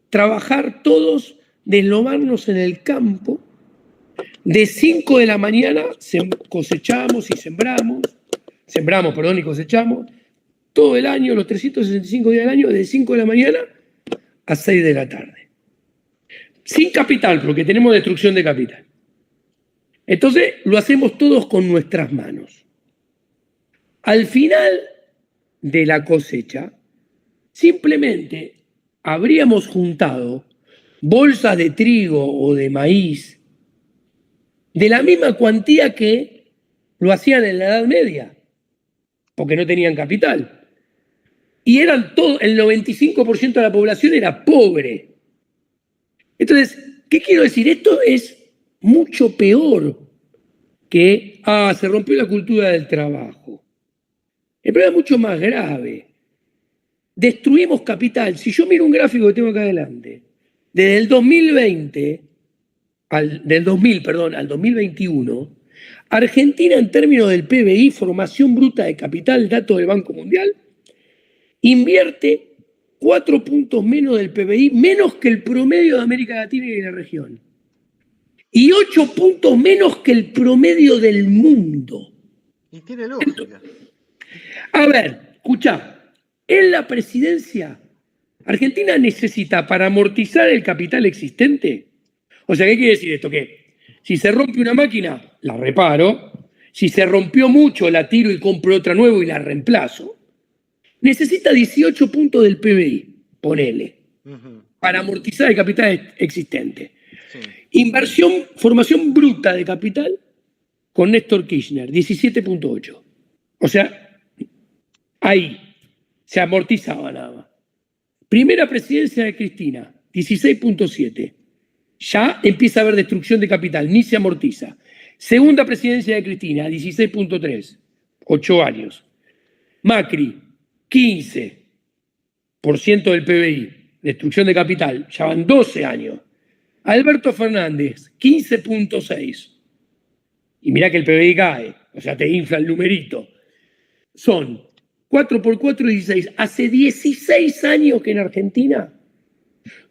trabajar todos, deslomarnos en el campo, de 5 de la mañana cosechamos y cosechamos, todo el año, los 365 días del año, de 5 de la mañana a 6 de la tarde. Sin capital, porque tenemos destrucción de capital. Entonces lo hacemos todos con nuestras manos. Al final de la cosecha, simplemente habríamos juntado bolsas de trigo o de maíz de la misma cuantía que lo hacían en la Edad Media, porque no tenían capital. Y eran todo, el 95% de la población era pobre. Entonces, ¿qué quiero decir? Esto es mucho peor que, se rompió la cultura del trabajo. El problema es mucho más grave. Destruimos capital. Si yo miro un gráfico que tengo acá adelante, desde el 2020, al 2021, Argentina en términos del PBI, formación bruta de capital, dato del Banco Mundial, invierte 4 puntos menos del PBI, menos que el promedio de América Latina y de la región. Y 8 puntos menos que el promedio del mundo. Y tiene lógica. A ver, escuchá, en la presidencia, Argentina necesita para amortizar el capital existente. O sea, ¿qué quiere decir esto? Que si se rompe una máquina, la reparo. Si se rompió mucho, la tiro y compro otra nueva y la reemplazo. Necesita 18 puntos del PBI, ponele, para amortizar el capital existente. Sí. Formación bruta de capital con Néstor Kirchner, 17.8. O sea, ahí se amortizaba nada más. Primera presidencia de Cristina, 16.7. Ya empieza a haber destrucción de capital, ni se amortiza. Segunda presidencia de Cristina, 16.3, 8 años. Macri, 15% del PBI, destrucción de capital, ya van 12 años. Alberto Fernández, 15.6. Y mirá que el PBI cae, o sea, te infla el numerito. Son 4 por 4, 16. Hace 16 años que en Argentina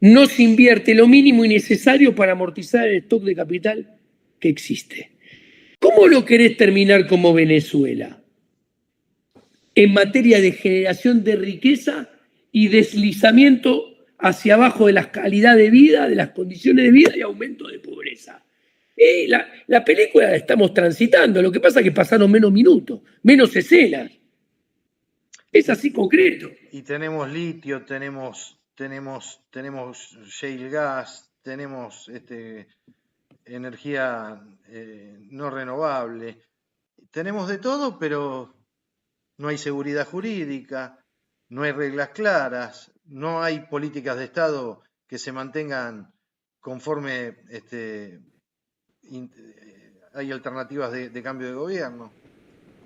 no se invierte lo mínimo y necesario para amortizar el stock de capital que existe. ¿Cómo lo querés terminar como Venezuela? En materia de generación de riqueza y deslizamiento hacia abajo de la calidad de vida, de las condiciones de vida y aumento de pobreza. La película la estamos transitando, lo que pasa es que pasaron menos minutos, menos escenas. Es así concreto. Y tenemos litio, tenemos shale gas, tenemos energía no renovable. Tenemos de todo, pero no hay seguridad jurídica, no hay reglas claras, no hay políticas de Estado que se mantengan conforme hay alternativas de cambio de gobierno.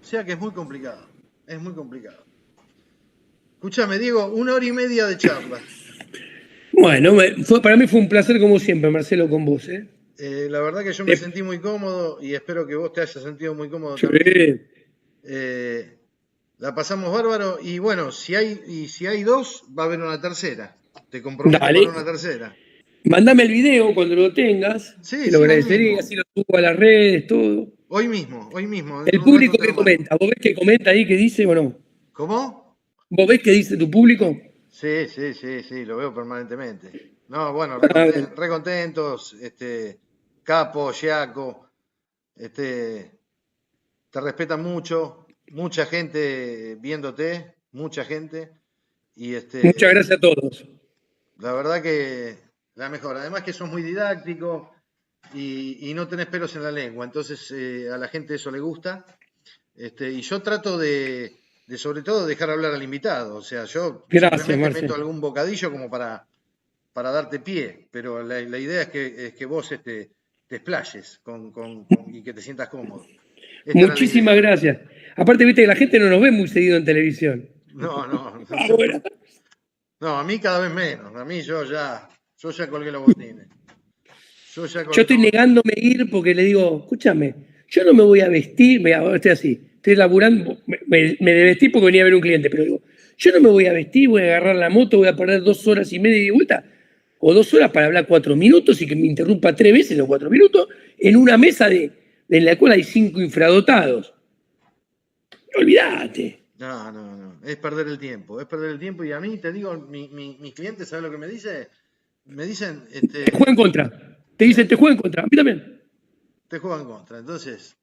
O sea que es muy complicado, es muy complicado. Escúchame, Diego, 1 hora y media de charla. Bueno, para mí fue un placer como siempre, Marcelo, con vos. ¿Eh? La verdad que yo me Eh, sentí muy cómodo y espero que vos te hayas sentido muy cómodo sí. también. La pasamos bárbaro y bueno, si hay dos, va a haber una tercera. Te comprometo Dale, para una tercera. mandame el video cuando lo tengas, Sí, te lo sí, hoy agradecería, mismo. así lo subo a las redes, todo. Hoy mismo, en El un rato público te que lo mando. comenta, ¿vos ves que comenta ahí que dice o no? ¿Cómo? ¿Vos ves que dice tu público? Sí, sí, sí, sí, lo veo permanentemente. No, bueno, Ah, re contentos, Capo, Giaco, te respetan mucho, mucha gente viéndote, mucha gente, y muchas gracias a todos. la verdad que la mejor. Además que sos muy didáctico y no tenés pelos en la lengua, entonces a la gente eso le gusta. Y yo trato de sobre todo dejar hablar al invitado, o sea, yo Gracias, simplemente meto Marcelo. algún bocadillo como para darte pie, pero la idea es que vos te explayes y que te sientas cómodo. Esta era la Muchísimas idea. gracias. Aparte, viste que la gente no nos ve muy seguido en televisión. No, no, Ahora. no, a mí cada vez menos. A mí yo ya colgué los botines. Yo ya Yo colgué estoy los botines. negándome a ir porque le digo, escúchame, yo no me voy a vestir, estoy así, estoy laburando, me desvestí porque venía a ver un cliente, pero digo, yo no me voy a vestir, voy a agarrar la moto, voy a perder 2 horas y media de vuelta, o 2 horas para hablar 4 minutos y que me interrumpa 3 veces los 4 minutos en una mesa en la cual hay 5 infradotados. Olvídate. No, no, no. Es perder el tiempo. Es perder el tiempo. Y a mí, te digo, mis clientes, ¿sabes lo que me dicen? Me dicen, Te juega en contra. Te dicen, te juega en contra. A mí también. te juegan contra. Entonces,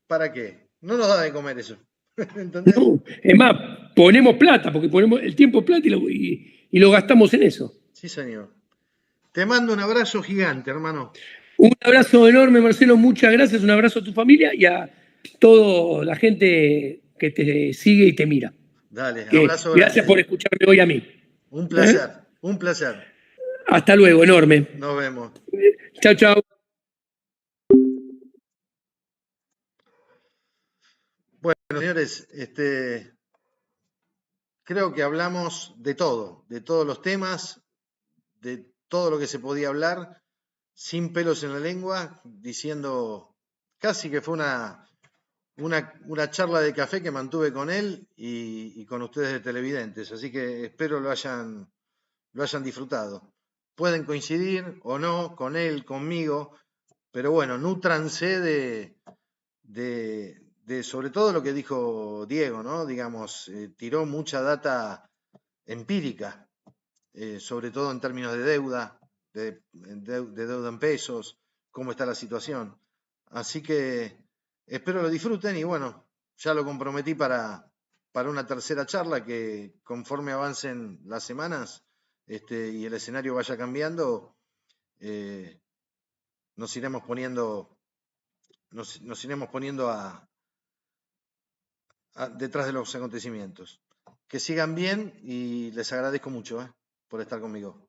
¿para qué? No nos da de comer eso. ¿Entendés? No, es más, ponemos plata, porque ponemos el tiempo es plata y lo gastamos en eso. Sí, señor. Te mando un abrazo gigante, hermano. Un abrazo enorme, Marcelo, muchas gracias, un abrazo a tu familia y a toda la gente que te sigue y te mira. Dale, Que abrazo gracias por grande. escucharme hoy a mí. Un ¿Eh? placer, un placer. Hasta luego, enorme. Nos vemos. Chao, chao. Bueno, señores, creo que hablamos de todos los temas, de todo lo que se podía hablar, sin pelos en la lengua, diciendo casi que fue una charla de café que mantuve con él y con ustedes de televidentes. Así que espero lo hayan disfrutado. Pueden coincidir o no con él, conmigo, pero bueno, nútranse de sobre todo lo que dijo Diego, ¿no? Digamos, tiró mucha data empírica, sobre todo en términos de deuda, de deuda en pesos, cómo está la situación. Así que espero lo disfruten y bueno, ya lo comprometí para una tercera charla que conforme avancen las semanas y el escenario vaya cambiando, eh, nos iremos poniendo, nos iremos poniendo detrás de los acontecimientos. Que sigan bien y les agradezco mucho por estar conmigo.